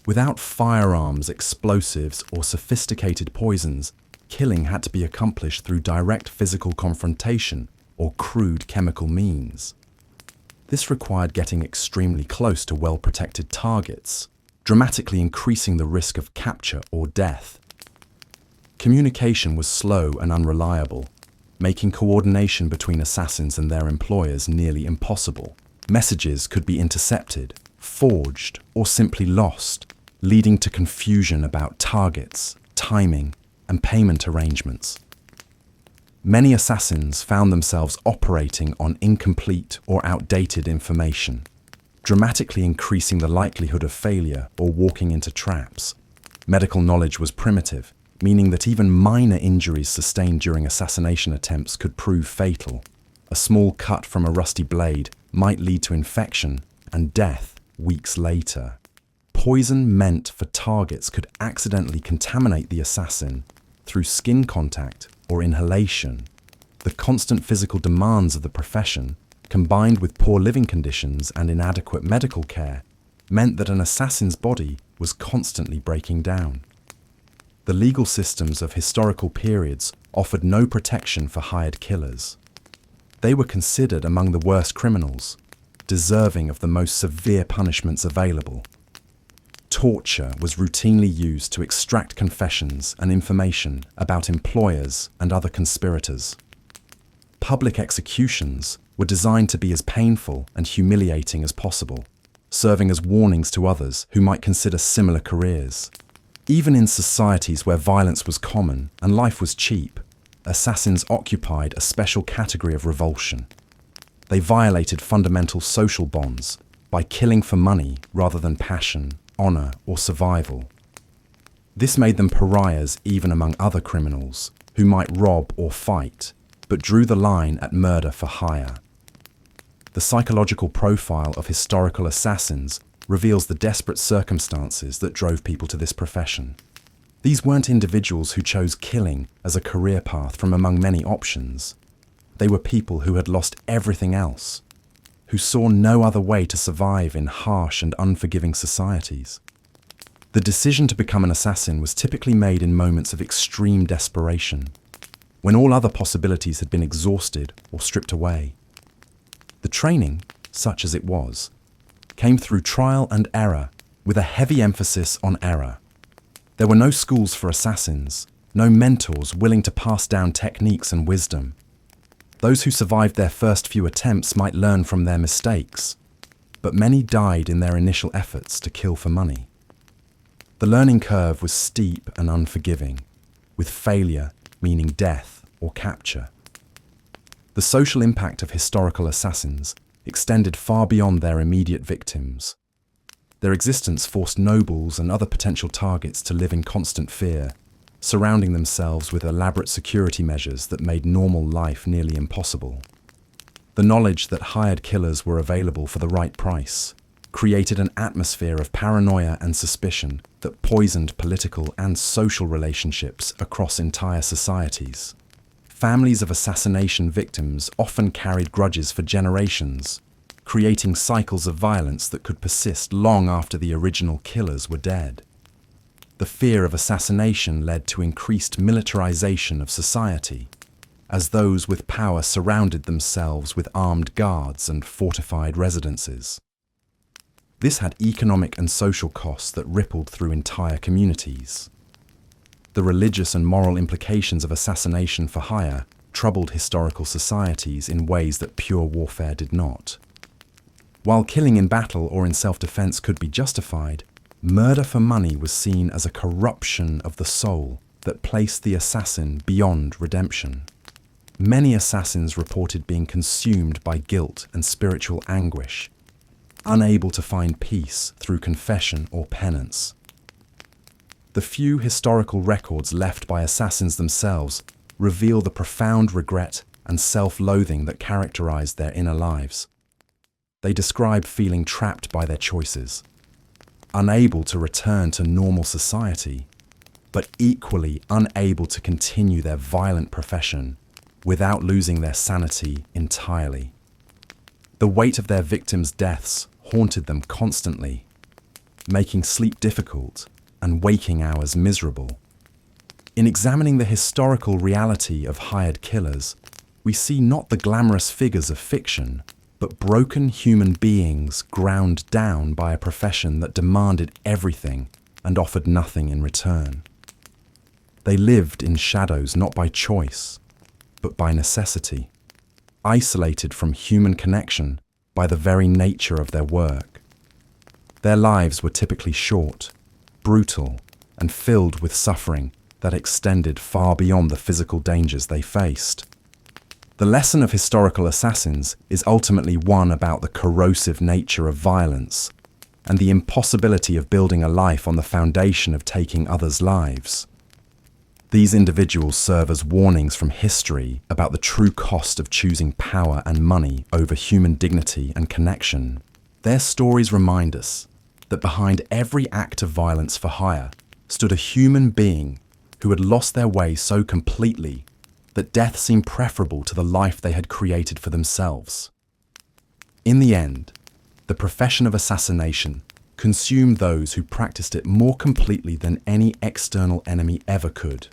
[SPEAKER 1] Without firearms, explosives, or sophisticated poisons, killing had to be accomplished through direct physical confrontation or crude chemical means. This required getting extremely close to well-protected targets, dramatically increasing the risk of capture or death. Communication was slow and unreliable, making coordination between assassins and their employers nearly impossible. Messages could be intercepted, forged, or simply lost, leading to confusion about targets, timing, and payment arrangements. Many assassins found themselves operating on incomplete or outdated information, dramatically increasing the likelihood of failure or walking into traps. Medical knowledge was primitive, meaning that even minor injuries sustained during assassination attempts could prove fatal. A small cut from a rusty blade might lead to infection and death weeks later. Poison meant for targets could accidentally contaminate the assassin through skin contact or inhalation. The constant physical demands of the profession, combined with poor living conditions and inadequate medical care, meant that an assassin's body was constantly breaking down. The legal systems of historical periods offered no protection for hired killers. They were considered among the worst criminals, deserving of the most severe punishments available. Torture was routinely used to extract confessions and information about employers and other conspirators. Public executions were designed to be as painful and humiliating as possible, serving as warnings to others who might consider similar careers. Even in societies where violence was common and life was cheap, assassins occupied a special category of revulsion. They violated fundamental social bonds by killing for money rather than passion, honor, or survival. This made them pariahs even among other criminals who might rob or fight, but drew the line at murder for hire. The psychological profile of historical assassins reveals the desperate circumstances that drove people to this profession. These weren't individuals who chose killing as a career path from among many options. They were people who had lost everything else, who saw no other way to survive in harsh and unforgiving societies. The decision to become an assassin was typically made in moments of extreme desperation, when all other possibilities had been exhausted or stripped away. The training, such as it was, came through trial and error, with a heavy emphasis on error. There were no schools for assassins, no mentors willing to pass down techniques and wisdom. Those who survived their first few attempts might learn from their mistakes, but many died in their initial efforts to kill for money. The learning curve was steep and unforgiving, with failure meaning death or capture. The social impact of historical assassins extended far beyond their immediate victims. Their existence forced nobles and other potential targets to live in constant fear, surrounding themselves with elaborate security measures that made normal life nearly impossible. The knowledge that hired killers were available for the right price created an atmosphere of paranoia and suspicion that poisoned political and social relationships across entire societies. Families of assassination victims often carried grudges for generations, creating cycles of violence that could persist long after the original killers were dead. The fear of assassination led to increased militarization of society, as those with power surrounded themselves with armed guards and fortified residences. This had economic and social costs that rippled through entire communities. The religious and moral implications of assassination for hire troubled historical societies in ways that pure warfare did not. While killing in battle or in self-defense could be justified, murder for money was seen as a corruption of the soul that placed the assassin beyond redemption. Many assassins reported being consumed by guilt and spiritual anguish, unable to find peace through confession or penance. The few historical records left by assassins themselves reveal the profound regret and self-loathing that characterized their inner lives. They describe feeling trapped by their choices, unable to return to normal society, but equally unable to continue their violent profession without losing their sanity entirely. The weight of their victims' deaths haunted them constantly, making sleep difficult and waking hours miserable. In examining the historical reality of hired killers, we see not the glamorous figures of fiction, but broken human beings ground down by a profession that demanded everything and offered nothing in return. They lived in shadows not by choice, but by necessity, isolated from human connection by the very nature of their work. Their lives were typically short, brutal, and filled with suffering that extended far beyond the physical dangers they faced. The lesson of historical assassins is ultimately one about the corrosive nature of violence and the impossibility of building a life on the foundation of taking others' lives. These individuals serve as warnings from history about the true cost of choosing power and money over human dignity and connection. Their stories remind us that behind every act of violence for hire stood a human being who had lost their way so completely that death seemed preferable to the life they had created for themselves. In the end, the profession of assassination consumed those who practiced it more completely than any external enemy ever could.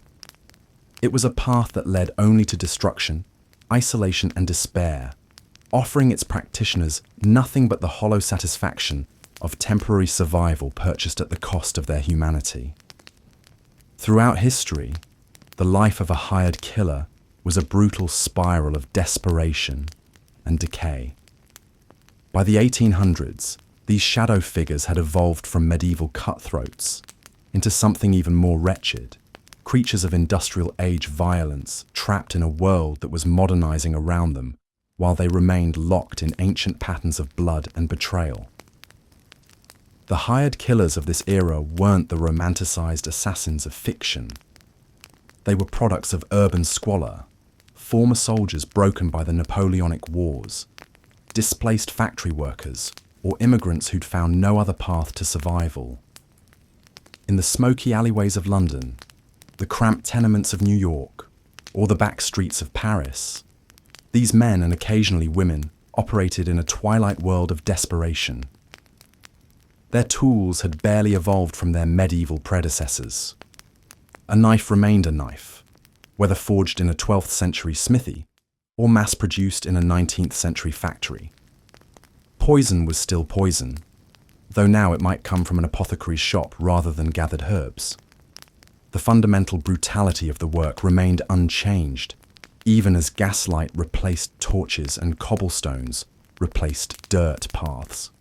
[SPEAKER 1] It was a path that led only to destruction, isolation, and despair, offering its practitioners nothing but the hollow satisfaction of temporary survival purchased at the cost of their humanity. Throughout history, the life of a hired killer was a brutal spiral of desperation and decay. By the 1800s, these shadow figures had evolved from medieval cutthroats into something even more wretched, creatures of industrial age violence trapped in a world that was modernizing around them while they remained locked in ancient patterns of blood and betrayal. The hired killers of this era weren't the romanticized assassins of fiction. They were products of urban squalor, former soldiers broken by the Napoleonic Wars, displaced factory workers, or immigrants who'd found no other path to survival. In the smoky alleyways of London, the cramped tenements of New York, or the back streets of Paris, these men and occasionally women operated in a twilight world of desperation. Their tools had barely evolved from their medieval predecessors. A knife remained a knife, whether forged in a 12th century smithy or mass-produced in a 19th century factory. Poison was still poison, though now it might come from an apothecary's shop rather than gathered herbs. The fundamental brutality of the work remained unchanged, even as gaslight replaced torches and cobblestones replaced dirt paths.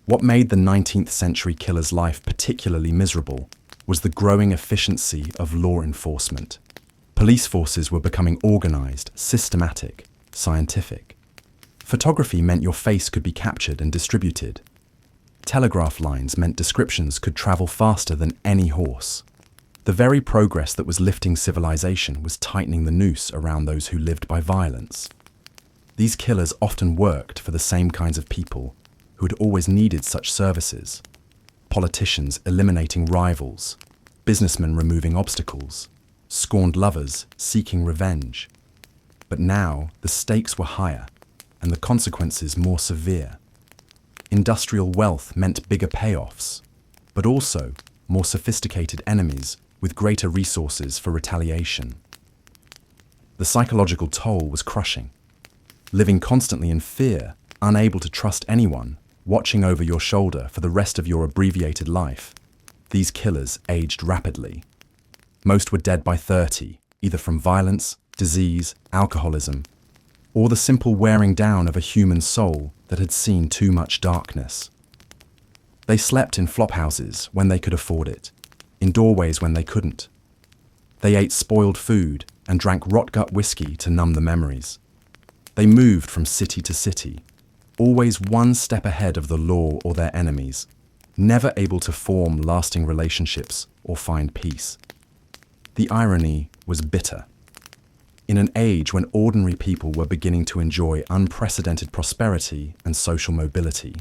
[SPEAKER 1] What made the 19th century killer's life particularly miserable was the growing efficiency of law enforcement. Police forces were becoming organized, systematic, scientific. Photography meant your face could be captured and distributed. Telegraph lines meant descriptions could travel faster than any horse. The very progress that was lifting civilization was tightening the noose around those who lived by violence. These killers often worked for the same kinds of people who had always needed such services: politicians eliminating rivals, businessmen removing obstacles, scorned lovers seeking revenge. But now the stakes were higher and the consequences more severe. Industrial wealth meant bigger payoffs, but also more sophisticated enemies with greater resources for retaliation. The psychological toll was crushing. Living constantly in fear, unable to trust anyone, watching over your shoulder for the rest of your abbreviated life, these killers aged rapidly. Most were dead by 30, either from violence, disease, alcoholism, or the simple wearing down of a human soul that had seen too much darkness. They slept in flophouses when they could afford it, in doorways when they couldn't. They ate spoiled food and drank rot-gut whiskey to numb the memories. They moved from city to city, always one step ahead of the law or their enemies, never able to form lasting relationships or find peace. The irony was bitter. In an age when ordinary people were beginning to enjoy unprecedented prosperity and social mobility,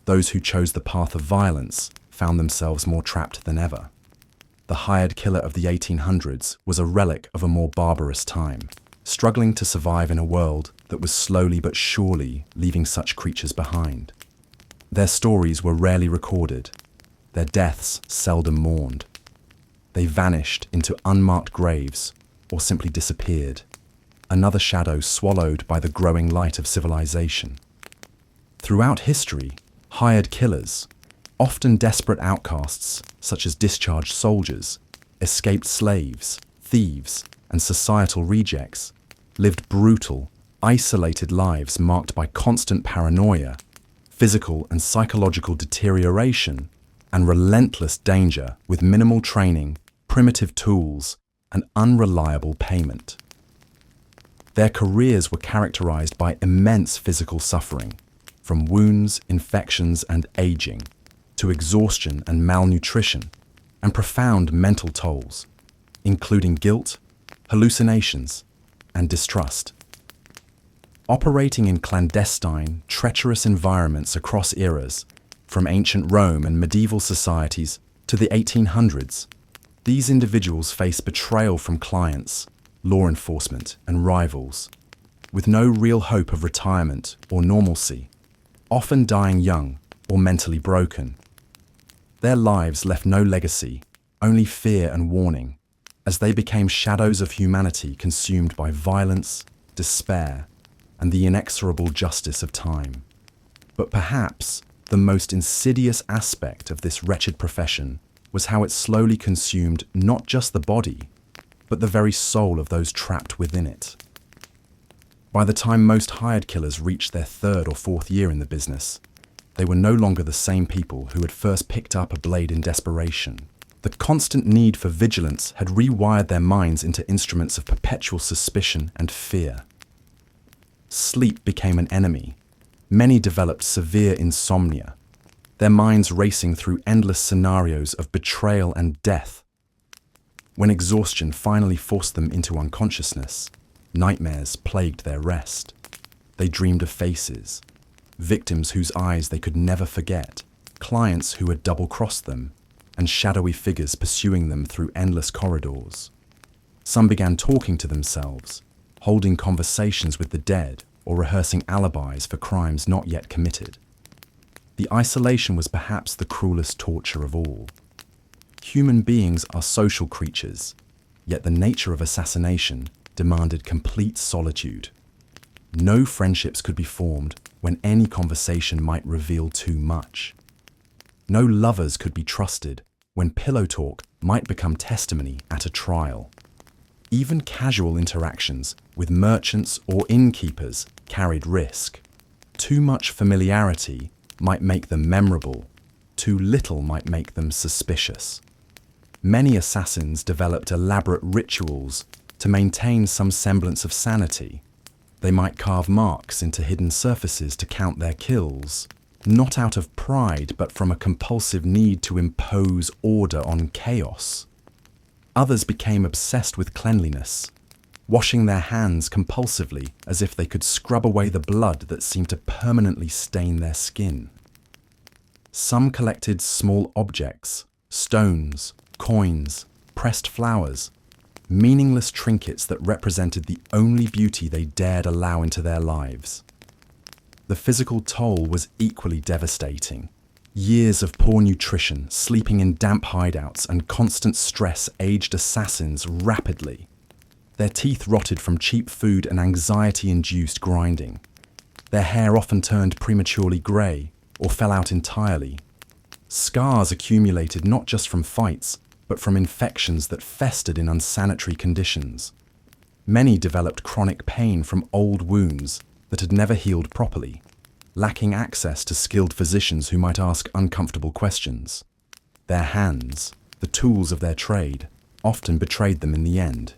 [SPEAKER 1] those who chose the path of violence found themselves more trapped than ever. The hired killer of the 1800s was a relic of a more barbarous time, struggling to survive in a world that was slowly but surely leaving such creatures behind. Their stories were rarely recorded, their deaths seldom mourned. They vanished into unmarked graves or simply disappeared, another shadow swallowed by the growing light of civilization. Throughout history, hired killers, often desperate outcasts such as discharged soldiers, escaped slaves, thieves, and societal rejects, lived brutal, isolated lives marked by constant paranoia, physical and psychological deterioration, and relentless danger with minimal training, primitive tools, and unreliable payment. Their careers were characterized by immense physical suffering, from wounds, infections, and aging, to exhaustion and malnutrition, and profound mental tolls, including guilt, hallucinations, and distrust. Operating in clandestine, treacherous environments across eras, from ancient Rome and medieval societies to the 1800s, these individuals face betrayal from clients, law enforcement, and rivals, with no real hope of retirement or normalcy, often dying young or mentally broken. Their lives left no legacy, only fear and warning, as they became shadows of humanity consumed by violence, despair, and the inexorable justice of time. But perhaps the most insidious aspect of this wretched profession was how it slowly consumed not just the body, but the very soul of those trapped within it. By the time most hired killers reached their third or fourth year in the business, they were no longer the same people who had first picked up a blade in desperation. The constant need for vigilance had rewired their minds into instruments of perpetual suspicion and fear. Sleep became an enemy. Many developed severe insomnia, their minds racing through endless scenarios of betrayal and death. When exhaustion finally forced them into unconsciousness, nightmares plagued their rest. They dreamed of faces, victims whose eyes they could never forget, clients who had double-crossed them, and shadowy figures pursuing them through endless corridors. Some began talking to themselves, holding conversations with the dead, or rehearsing alibis for crimes not yet committed. The isolation was perhaps the cruelest torture of all. Human beings are social creatures, yet the nature of assassination demanded complete solitude. No friendships could be formed when any conversation might reveal too much. No lovers could be trusted when pillow talk might become testimony at a trial. Even casual interactions with merchants or innkeepers carried risk. Too much familiarity might make them memorable, too little might make them suspicious. Many assassins developed elaborate rituals to maintain some semblance of sanity. They might carve marks into hidden surfaces to count their kills, not out of pride but from a compulsive need to impose order on chaos. Others became obsessed with cleanliness, washing their hands compulsively as if they could scrub away the blood that seemed to permanently stain their skin. Some collected small objects, stones, coins, pressed flowers, meaningless trinkets that represented the only beauty they dared allow into their lives. The physical toll was equally devastating. Years of poor nutrition, sleeping in damp hideouts, and constant stress aged assassins rapidly. Their teeth rotted from cheap food and anxiety-induced grinding. Their hair often turned prematurely grey or fell out entirely. Scars accumulated not just from fights, but from infections that festered in unsanitary conditions. Many developed chronic pain from old wounds that had never healed properly, lacking access to skilled physicians who might ask uncomfortable questions. Their hands, the tools of their trade, often betrayed them in the end.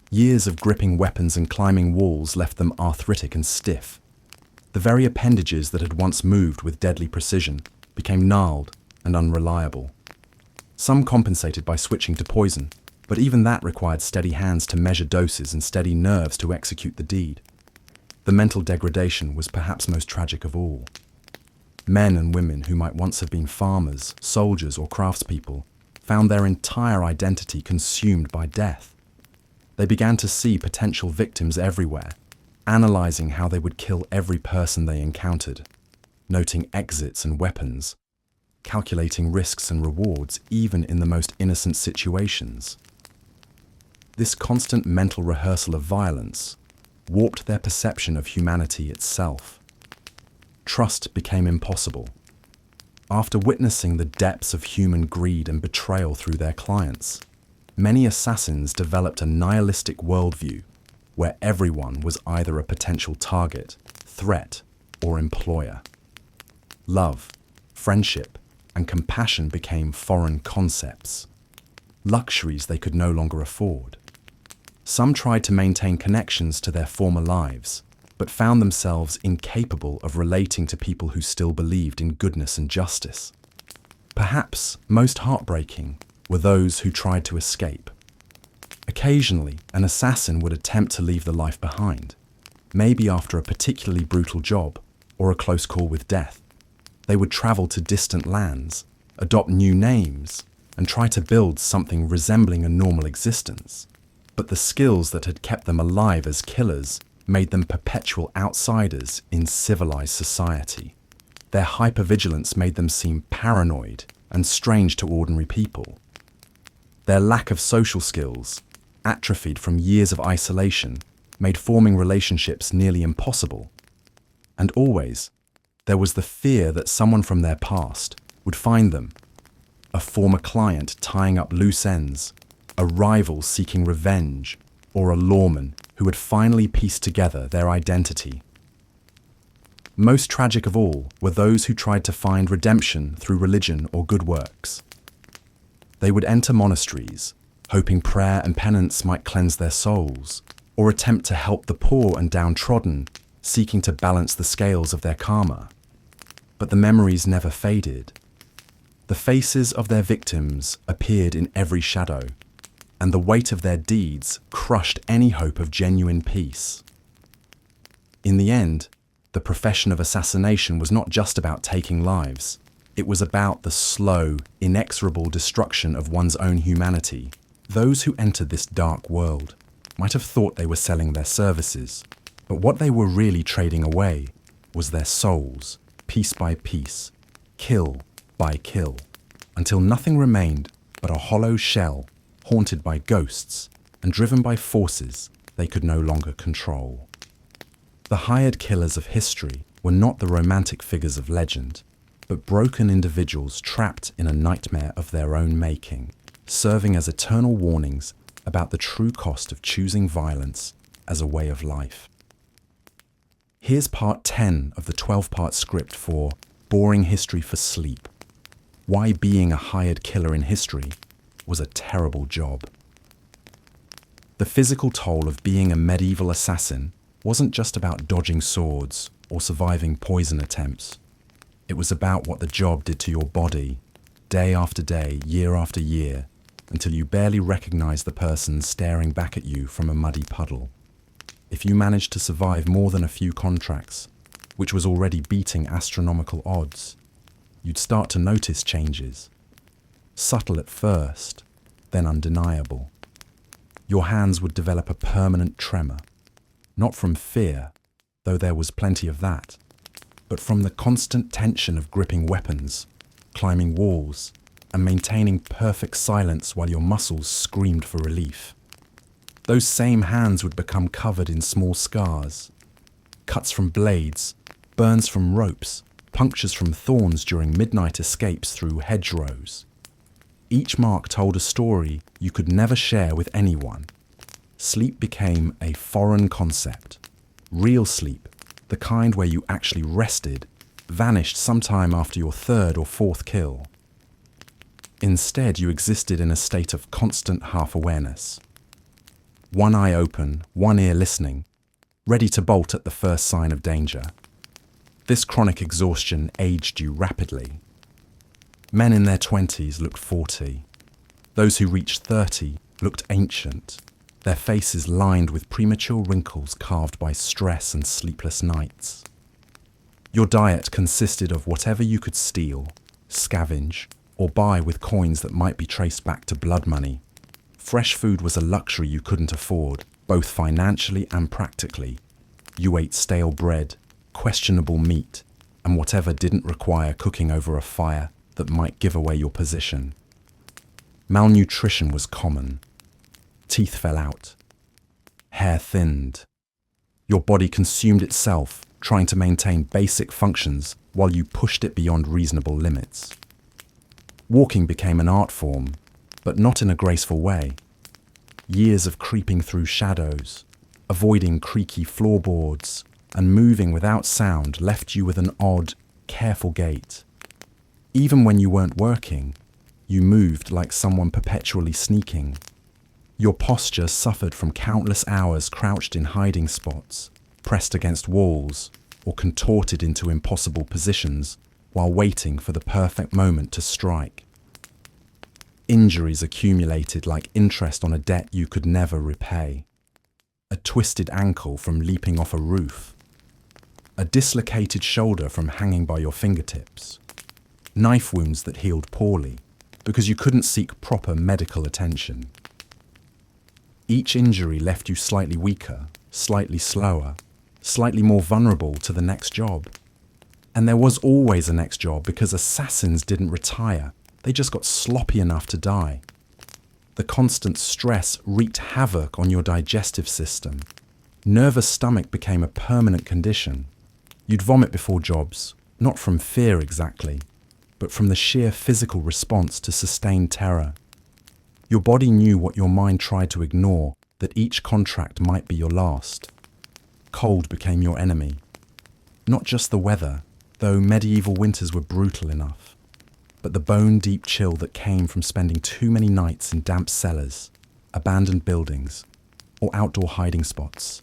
[SPEAKER 1] Years of gripping weapons and climbing walls left them arthritic and stiff. The very appendages that had once moved with deadly precision became gnarled and unreliable. Some compensated by switching to poison, but even that required steady hands to measure doses and steady nerves to execute the deed. The mental degradation was perhaps most tragic of all. Men and women who might once have been farmers, soldiers, or craftspeople found their entire identity consumed by death. They began to see potential victims everywhere, analyzing how they would kill every person they encountered, noting exits and weapons, calculating risks and rewards even in the most innocent situations. This constant mental rehearsal of violence warped their perception of humanity itself. Trust became impossible. After witnessing the depths of human greed and betrayal through their clients, many assassins developed a nihilistic worldview where everyone was either a potential target, threat, or employer. Love, friendship, and compassion became foreign concepts, luxuries they could no longer afford. Some tried to maintain connections to their former lives, but found themselves incapable of relating to people who still believed in goodness and justice. Perhaps most heartbreaking were those who tried to escape. Occasionally, an assassin would attempt to leave the life behind, maybe after a particularly brutal job or a close call with death. They would travel to distant lands, adopt new names, and try to build something resembling a normal existence. But the skills that had kept them alive as killers made them perpetual outsiders in civilized society. Their hypervigilance made them seem paranoid and strange to ordinary people. Their lack of social skills, atrophied from years of isolation, made forming relationships nearly impossible. And always, there was the fear that someone from their past would find them. A former client tying up loose ends, a rival seeking revenge, or a lawman who had finally pieced together their identity. Most tragic of all were those who tried to find redemption through religion or good works. They would enter monasteries, hoping prayer and penance might cleanse their souls, or attempt to help the poor and downtrodden, seeking to balance the scales of their karma. But the memories never faded. The faces of their victims appeared in every shadow, and the weight of their deeds crushed any hope of genuine peace. In the end, the profession of assassination was not just about taking lives. It was about the slow, inexorable destruction of one's own humanity. Those who entered this dark world might have thought they were selling their services, but what they were really trading away was their souls, piece by piece, kill by kill, until nothing remained but a hollow shell haunted by ghosts and driven by forces they could no longer control. The hired killers of history were not the romantic figures of legend, but broken individuals trapped in a nightmare of their own making, serving as eternal warnings about the true cost of choosing violence as a way of life. Here's part 10 of the 12-part script for Boring History for Sleep. Why being a hired killer in history was a terrible job. The physical toll of being a medieval assassin wasn't just about dodging swords or surviving poison attempts. It was about what the job did to your body, day after day, year after year, until you barely recognized the person staring back at you from a muddy puddle. If you managed to survive more than a few contracts, which was already beating astronomical odds, you'd start to notice changes. Subtle at first, then undeniable. Your hands would develop a permanent tremor, not from fear, though there was plenty of that, but from the constant tension of gripping weapons, climbing walls, and maintaining perfect silence while your muscles screamed for relief. Those same hands would become covered in small scars, cuts from blades, burns from ropes, punctures from thorns during midnight escapes through hedgerows. Each mark told a story you could never share with anyone. Sleep became a foreign concept. Real sleep, the kind where you actually rested, vanished sometime after your third or fourth kill. Instead, you existed in a state of constant half-awareness. One eye open, one ear listening, ready to bolt at the first sign of danger. This chronic exhaustion aged you rapidly. Men in their 20s looked 40. Those who reached 30 looked ancient, their faces lined with premature wrinkles carved by stress and sleepless nights. Your diet consisted of whatever you could steal, scavenge, or buy with coins that might be traced back to blood money. Fresh food was a luxury you couldn't afford, both financially and practically. You ate stale bread, questionable meat, and whatever didn't require cooking over a fire that might give away your position. Malnutrition was common. Teeth fell out. Hair thinned. Your body consumed itself, trying to maintain basic functions while you pushed it beyond reasonable limits. Walking became an art form, but not in a graceful way. Years of creeping through shadows, avoiding creaky floorboards, and moving without sound left you with an odd, careful gait. Even when you weren't working, you moved like someone perpetually sneaking. Your posture suffered from countless hours crouched in hiding spots, pressed against walls, or contorted into impossible positions while waiting for the perfect moment to strike. Injuries accumulated like interest on a debt you could never repay. A twisted ankle from leaping off a roof. A dislocated shoulder from hanging by your fingertips. Knife wounds that healed poorly because you couldn't seek proper medical attention. Each injury left you slightly weaker, slightly slower, slightly more vulnerable to the next job. And there was always a next job because assassins didn't retire. They just got sloppy enough to die. The constant stress wreaked havoc on your digestive system. Nervous stomach became a permanent condition. You'd vomit before jobs, not from fear exactly, but from the sheer physical response to sustained terror. Your body knew what your mind tried to ignore, that each contract might be your last. Cold became your enemy. Not just the weather, though medieval winters were brutal enough, but the bone-deep chill that came from spending too many nights in damp cellars, abandoned buildings, or outdoor hiding spots.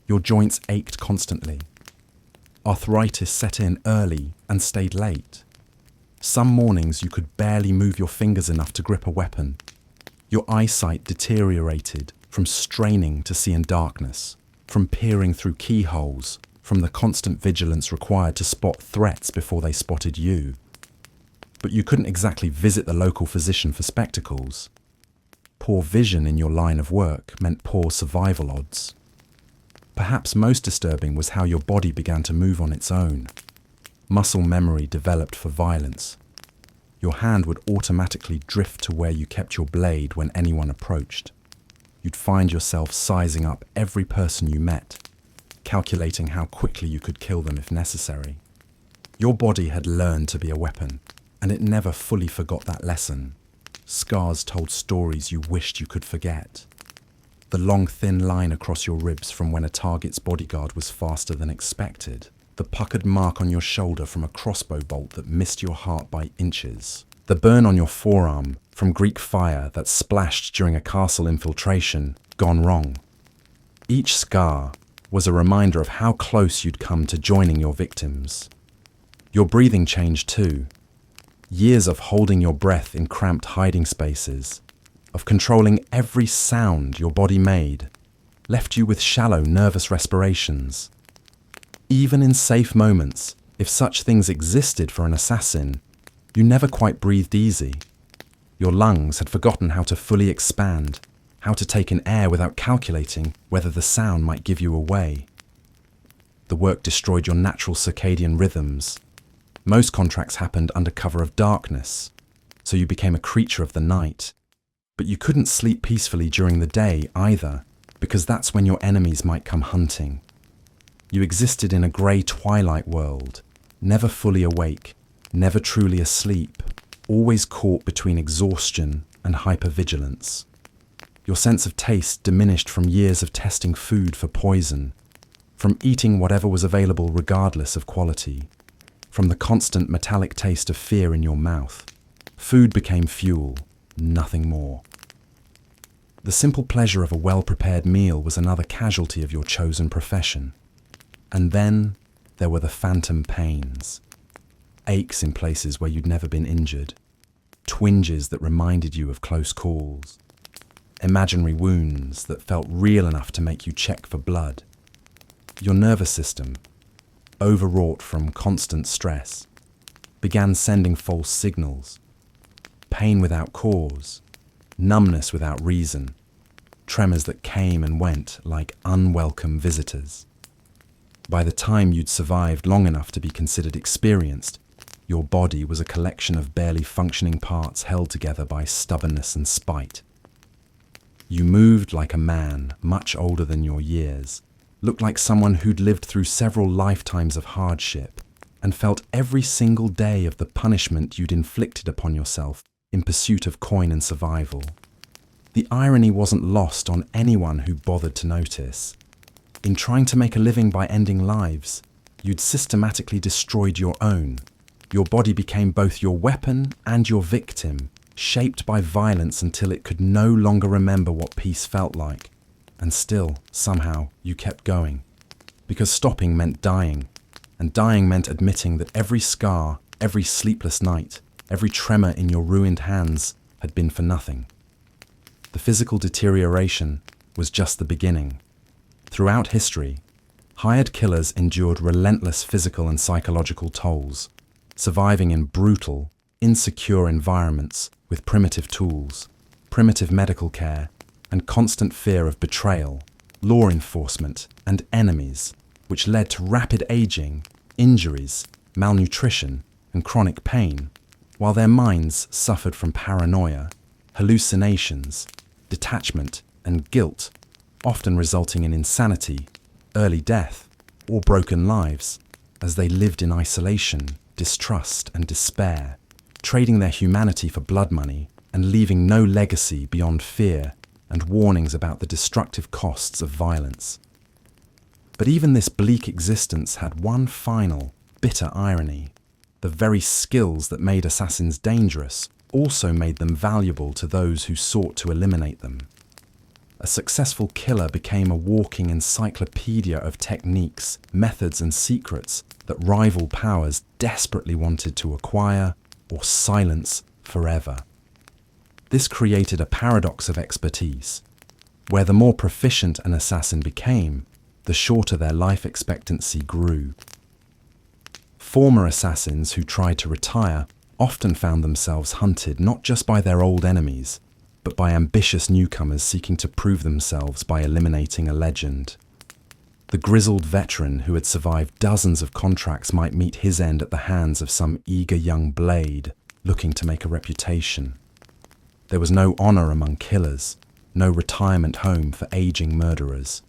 [SPEAKER 1] Your joints ached constantly. Arthritis set in early and stayed late. Some mornings you could barely move your fingers enough to grip a weapon. Your eyesight deteriorated from straining to see in darkness, from peering through keyholes, from the constant vigilance required to spot threats before they spotted you. But you couldn't exactly visit the local physician for spectacles. Poor vision in your line of work meant poor survival odds. Perhaps most disturbing was how your body began to move on its own. Muscle memory developed for violence. Your hand would automatically drift to where you kept your blade when anyone approached. You'd find yourself sizing up every person you met, calculating how quickly you could kill them if necessary. Your body had learned to be a weapon, and it never fully forgot that lesson. Scars told stories you wished you could forget. The long, thin line across your ribs from when a target's bodyguard was faster than expected. The puckered mark on your shoulder from a crossbow bolt that missed your heart by inches. The burn on your forearm from Greek fire that splashed during a castle infiltration, gone wrong. Each scar was a reminder of how close you'd come to joining your victims. Your breathing changed too. Years of holding your breath in cramped hiding spaces, of controlling every sound your body made, left you with shallow, nervous respirations. Even in safe moments, if such things existed for an assassin, you never quite breathed easy. Your lungs had forgotten how to fully expand, how to take in air without calculating whether the sound might give you away. The work destroyed your natural circadian rhythms. Most contracts happened under cover of darkness, so you became a creature of the night. But you couldn't sleep peacefully during the day either, because that's when your enemies might come hunting. You existed in a grey twilight world, never fully awake, never truly asleep, always caught between exhaustion and hypervigilance. Your sense of taste diminished from years of testing food for poison, from eating whatever was available regardless of quality, from the constant metallic taste of fear in your mouth. Food became fuel, nothing more. The simple pleasure of a well-prepared meal was another casualty of your chosen profession. And then there were the phantom pains. Aches in places where you'd never been injured. Twinges that reminded you of close calls. Imaginary wounds that felt real enough to make you check for blood. Your nervous system, overwrought from constant stress, began sending false signals. Pain without cause, numbness without reason, tremors that came and went like unwelcome visitors. By the time you'd survived long enough to be considered experienced, your body was a collection of barely functioning parts held together by stubbornness and spite. You moved like a man much older than your years, looked like someone who'd lived through several lifetimes of hardship, and felt every single day of the punishment you'd inflicted upon yourself in pursuit of coin and survival. The irony wasn't lost on anyone who bothered to notice. In trying to make a living by ending lives, you'd systematically destroyed your own. Your body became both your weapon and your victim, shaped by violence until it could no longer remember what peace felt like. And still, somehow, you kept going. Because stopping meant dying, and dying meant admitting that every scar, every sleepless night, every tremor in your ruined hands had been for nothing. The physical deterioration was just the beginning. Throughout history, hired killers endured relentless physical and psychological tolls, surviving in brutal, insecure environments with primitive tools, primitive medical care, and constant fear of betrayal, law enforcement, and enemies, which led to rapid aging, injuries, malnutrition, and chronic pain, while their minds suffered from paranoia, hallucinations, detachment, and guilt, often resulting in insanity, early death, or broken lives, as they lived in isolation, distrust, and despair, trading their humanity for blood money and leaving no legacy beyond fear and warnings about the destructive costs of violence. But even this bleak existence had one final, bitter irony. The very skills that made assassins dangerous also made them valuable to those who sought to eliminate them. A successful killer became a walking encyclopedia of techniques, methods, and secrets that rival powers desperately wanted to acquire or silence forever. This created a paradox of expertise, where the more proficient an assassin became, the shorter their life expectancy grew. Former assassins who tried to retire often found themselves hunted not just by their old enemies, but by ambitious newcomers seeking to prove themselves by eliminating a legend. The grizzled veteran who had survived dozens of contracts might meet his end at the hands of some eager young blade looking to make a reputation. There was no honor among killers, no retirement home for aging murderers.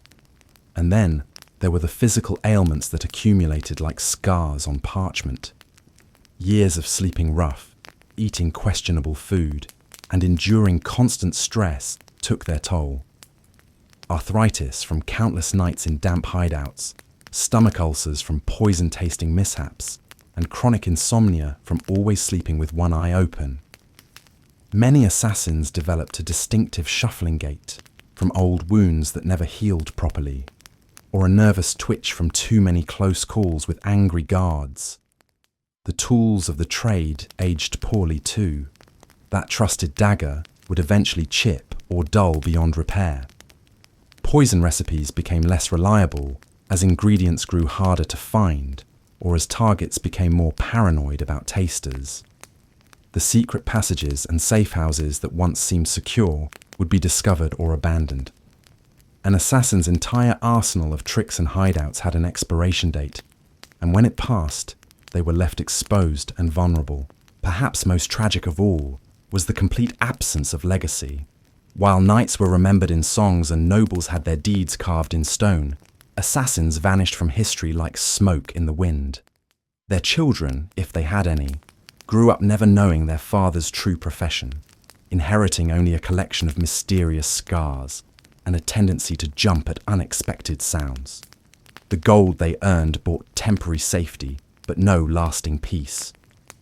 [SPEAKER 1] And then there were the physical ailments that accumulated like scars on parchment. Years of sleeping rough, eating questionable food, and enduring constant stress took their toll. Arthritis from countless nights in damp hideouts, stomach ulcers from poison-tasting mishaps, and chronic insomnia from always sleeping with one eye open. Many assassins developed a distinctive shuffling gait from old wounds that never healed properly, or a nervous twitch from too many close calls with angry guards. The tools of the trade aged poorly too. That trusted dagger would eventually chip or dull beyond repair. Poison recipes became less reliable as ingredients grew harder to find, or as targets became more paranoid about tasters. The secret passages and safe houses that once seemed secure would be discovered or abandoned. An assassin's entire arsenal of tricks and hideouts had an expiration date, and when it passed, they were left exposed and vulnerable. Perhaps most tragic of all was the complete absence of legacy. While knights were remembered in songs and nobles had their deeds carved in stone, assassins vanished from history like smoke in the wind. Their children, if they had any, grew up never knowing their father's true profession, inheriting only a collection of mysterious scars and a tendency to jump at unexpected sounds. The gold they earned bought temporary safety, but no lasting peace,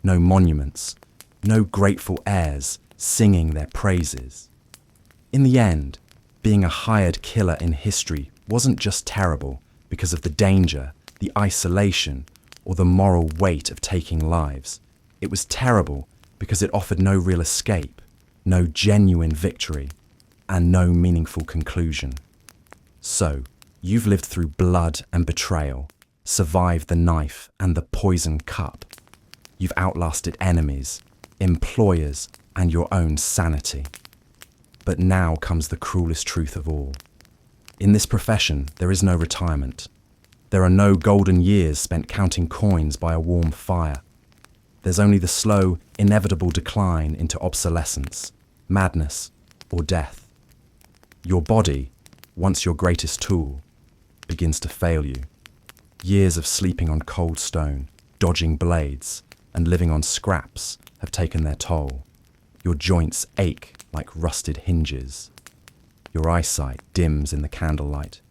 [SPEAKER 1] no monuments, no grateful heirs singing their praises. In the end, being a hired killer in history wasn't just terrible because of the danger, the isolation, or the moral weight of taking lives. It was terrible because it offered no real escape, no genuine victory, and no meaningful conclusion. So, you've lived through blood and betrayal, survived the knife and the poison cup. You've outlasted enemies, employers, and your own sanity. But now comes the cruelest truth of all. In this profession, there is no retirement. There are no golden years spent counting coins by a warm fire. There's only the slow, inevitable decline into obsolescence, madness, or death. Your body, once your greatest tool, begins to fail you. Years of sleeping on cold stone, dodging blades, and living on scraps have taken their toll. Your joints ache like rusted hinges. Your eyesight dims in the candlelight.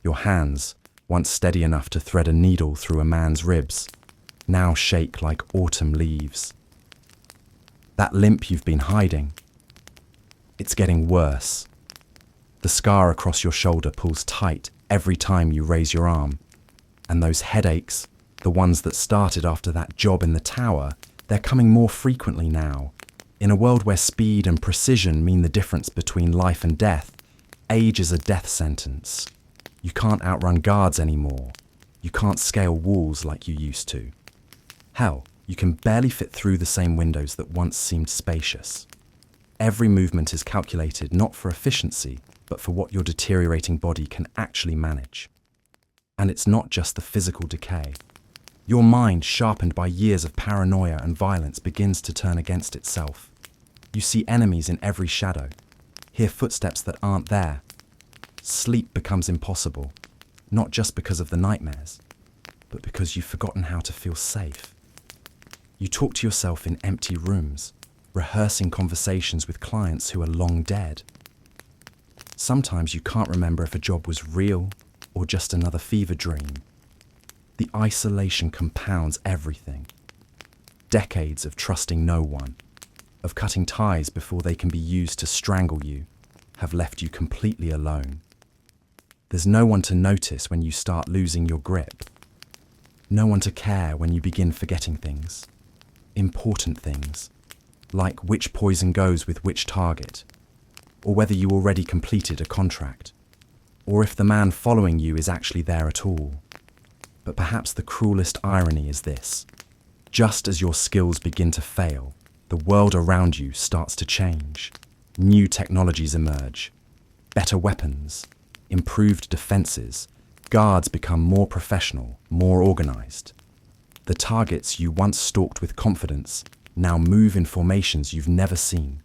[SPEAKER 1] Your hands, once steady enough to thread a needle through a man's ribs, now shake like autumn leaves. That limp you've been hiding, it's getting worse. The scar across your shoulder pulls tight every time you raise your arm. And those headaches, the ones that started after that job in the tower, they're coming more frequently now. In a world where speed and precision mean the difference between life and death, age is a death sentence. You can't outrun guards anymore. You can't scale walls like you used to. Hell, you can barely fit through the same windows that once seemed spacious. Every movement is calculated not for efficiency, but for what your deteriorating body can actually manage. And it's not just the physical decay. Your mind, sharpened by years of paranoia and violence, begins to turn against itself. You see enemies in every shadow, hear footsteps that aren't there. Sleep becomes impossible, not just because of the nightmares, but because you've forgotten how to feel safe. You talk to yourself in empty rooms, rehearsing conversations with clients who are long dead. Sometimes you can't remember if a job was real or just another fever dream. The isolation compounds everything. Decades of trusting no one, of cutting ties before they can be used to strangle you, have left you completely alone. There's no one to notice when you start losing your grip. No one to care when you begin forgetting things. Important things, like which poison goes with which target, or whether you already completed a contract, or if the man following you is actually there at all. But perhaps the cruelest irony is this. Just as your skills begin to fail, the world around you starts to change. New technologies emerge, better weapons, improved defenses, guards become more professional, more organized. The targets you once stalked with confidence now move in formations you've never seen,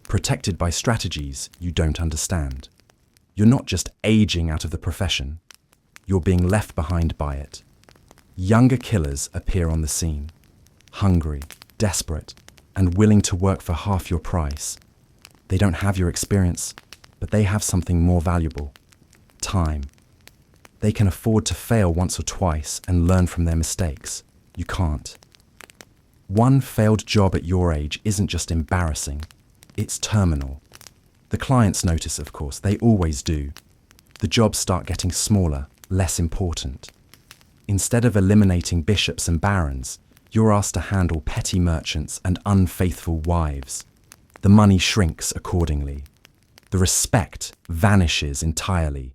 [SPEAKER 1] protected by strategies you don't understand. You're not just aging out of the profession, you're being left behind by it. Younger killers appear on the scene, hungry, desperate, and willing to work for half your price. They don't have your experience, but they have something more valuable: time. They can afford to fail once or twice and learn from their mistakes. You can't. One failed job at your age isn't just embarrassing, it's terminal. The clients notice, of course, they always do. The jobs start getting smaller, less important. Instead of eliminating bishops and barons, you're asked to handle petty merchants and unfaithful wives. The money shrinks accordingly. The respect vanishes entirely.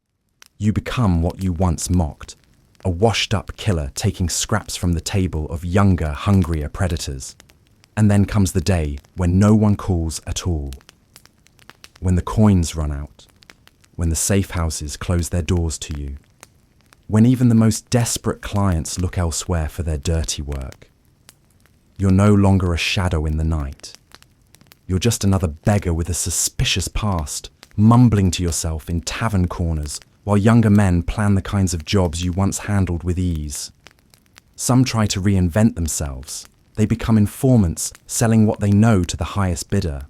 [SPEAKER 1] You become what you once mocked, a washed-up killer taking scraps from the table of younger, hungrier predators. And then comes the day when no one calls at all. When the coins run out, when the safe houses close their doors to you, when even the most desperate clients look elsewhere for their dirty work. You're no longer a shadow in the night. You're just another beggar with a suspicious past, mumbling to yourself in tavern corners, while younger men plan the kinds of jobs you once handled with ease. Some try to reinvent themselves. They become informants, selling what they know to the highest bidder.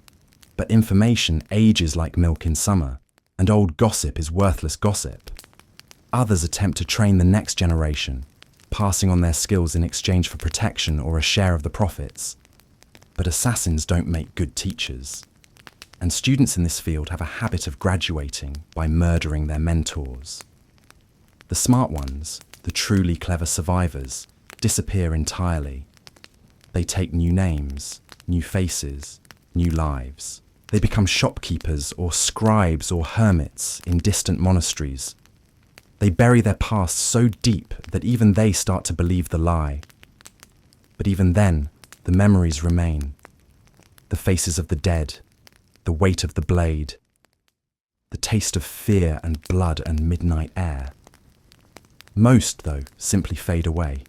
[SPEAKER 1] But information ages like milk in summer, and old gossip is worthless gossip. Others attempt to train the next generation, passing on their skills in exchange for protection or a share of the profits. But assassins don't make good teachers. And students in this field have a habit of graduating by murdering their mentors. The smart ones, the truly clever survivors, disappear entirely. They take new names, new faces, new lives. They become shopkeepers or scribes or hermits in distant monasteries. They bury their past so deep that even they start to believe the lie. But even then, the memories remain. The faces of the dead, the weight of the blade, the taste of fear and blood and midnight air. Most, though, simply fade away.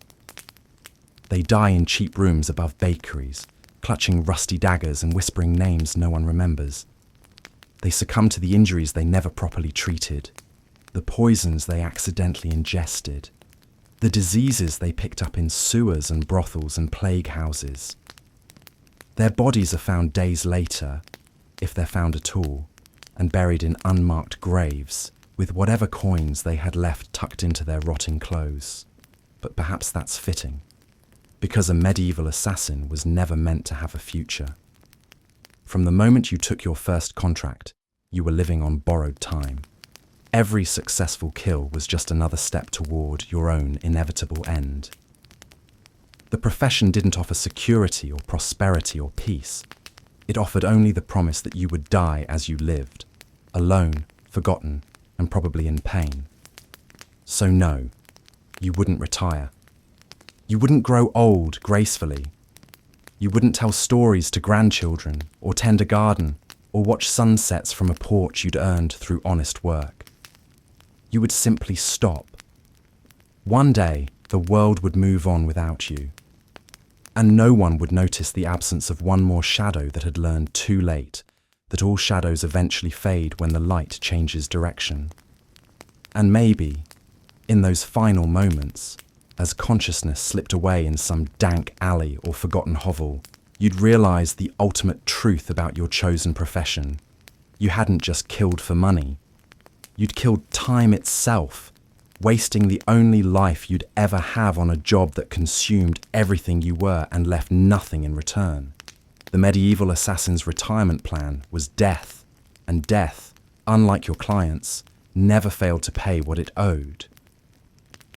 [SPEAKER 1] They die in cheap rooms above bakeries, clutching rusty daggers and whispering names no one remembers. They succumb to the injuries they never properly treated, the poisons they accidentally ingested, the diseases they picked up in sewers and brothels and plague houses. Their bodies are found days later, if they're found at all, and buried in unmarked graves, with whatever coins they had left tucked into their rotting clothes. But perhaps that's fitting, because a medieval assassin was never meant to have a future. From the moment you took your first contract, you were living on borrowed time. Every successful kill was just another step toward your own inevitable end. The profession didn't offer security or prosperity or peace. It offered only the promise that you would die as you lived, alone, forgotten, and probably in pain. So no, you wouldn't retire. You wouldn't grow old gracefully. You wouldn't tell stories to grandchildren, or tend a garden, or watch sunsets from a porch you'd earned through honest work. You would simply stop. One day, the world would move on without you, and no one would notice the absence of one more shadow that had learned too late that all shadows eventually fade when the light changes direction. And maybe, in those final moments, as consciousness slipped away in some dank alley or forgotten hovel, you'd realize the ultimate truth about your chosen profession. You hadn't just killed for money. You'd killed time itself, wasting the only life you'd ever have on a job that consumed everything you were and left nothing in return. The medieval assassin's retirement plan was death, and death, unlike your clients, never failed to pay what it owed.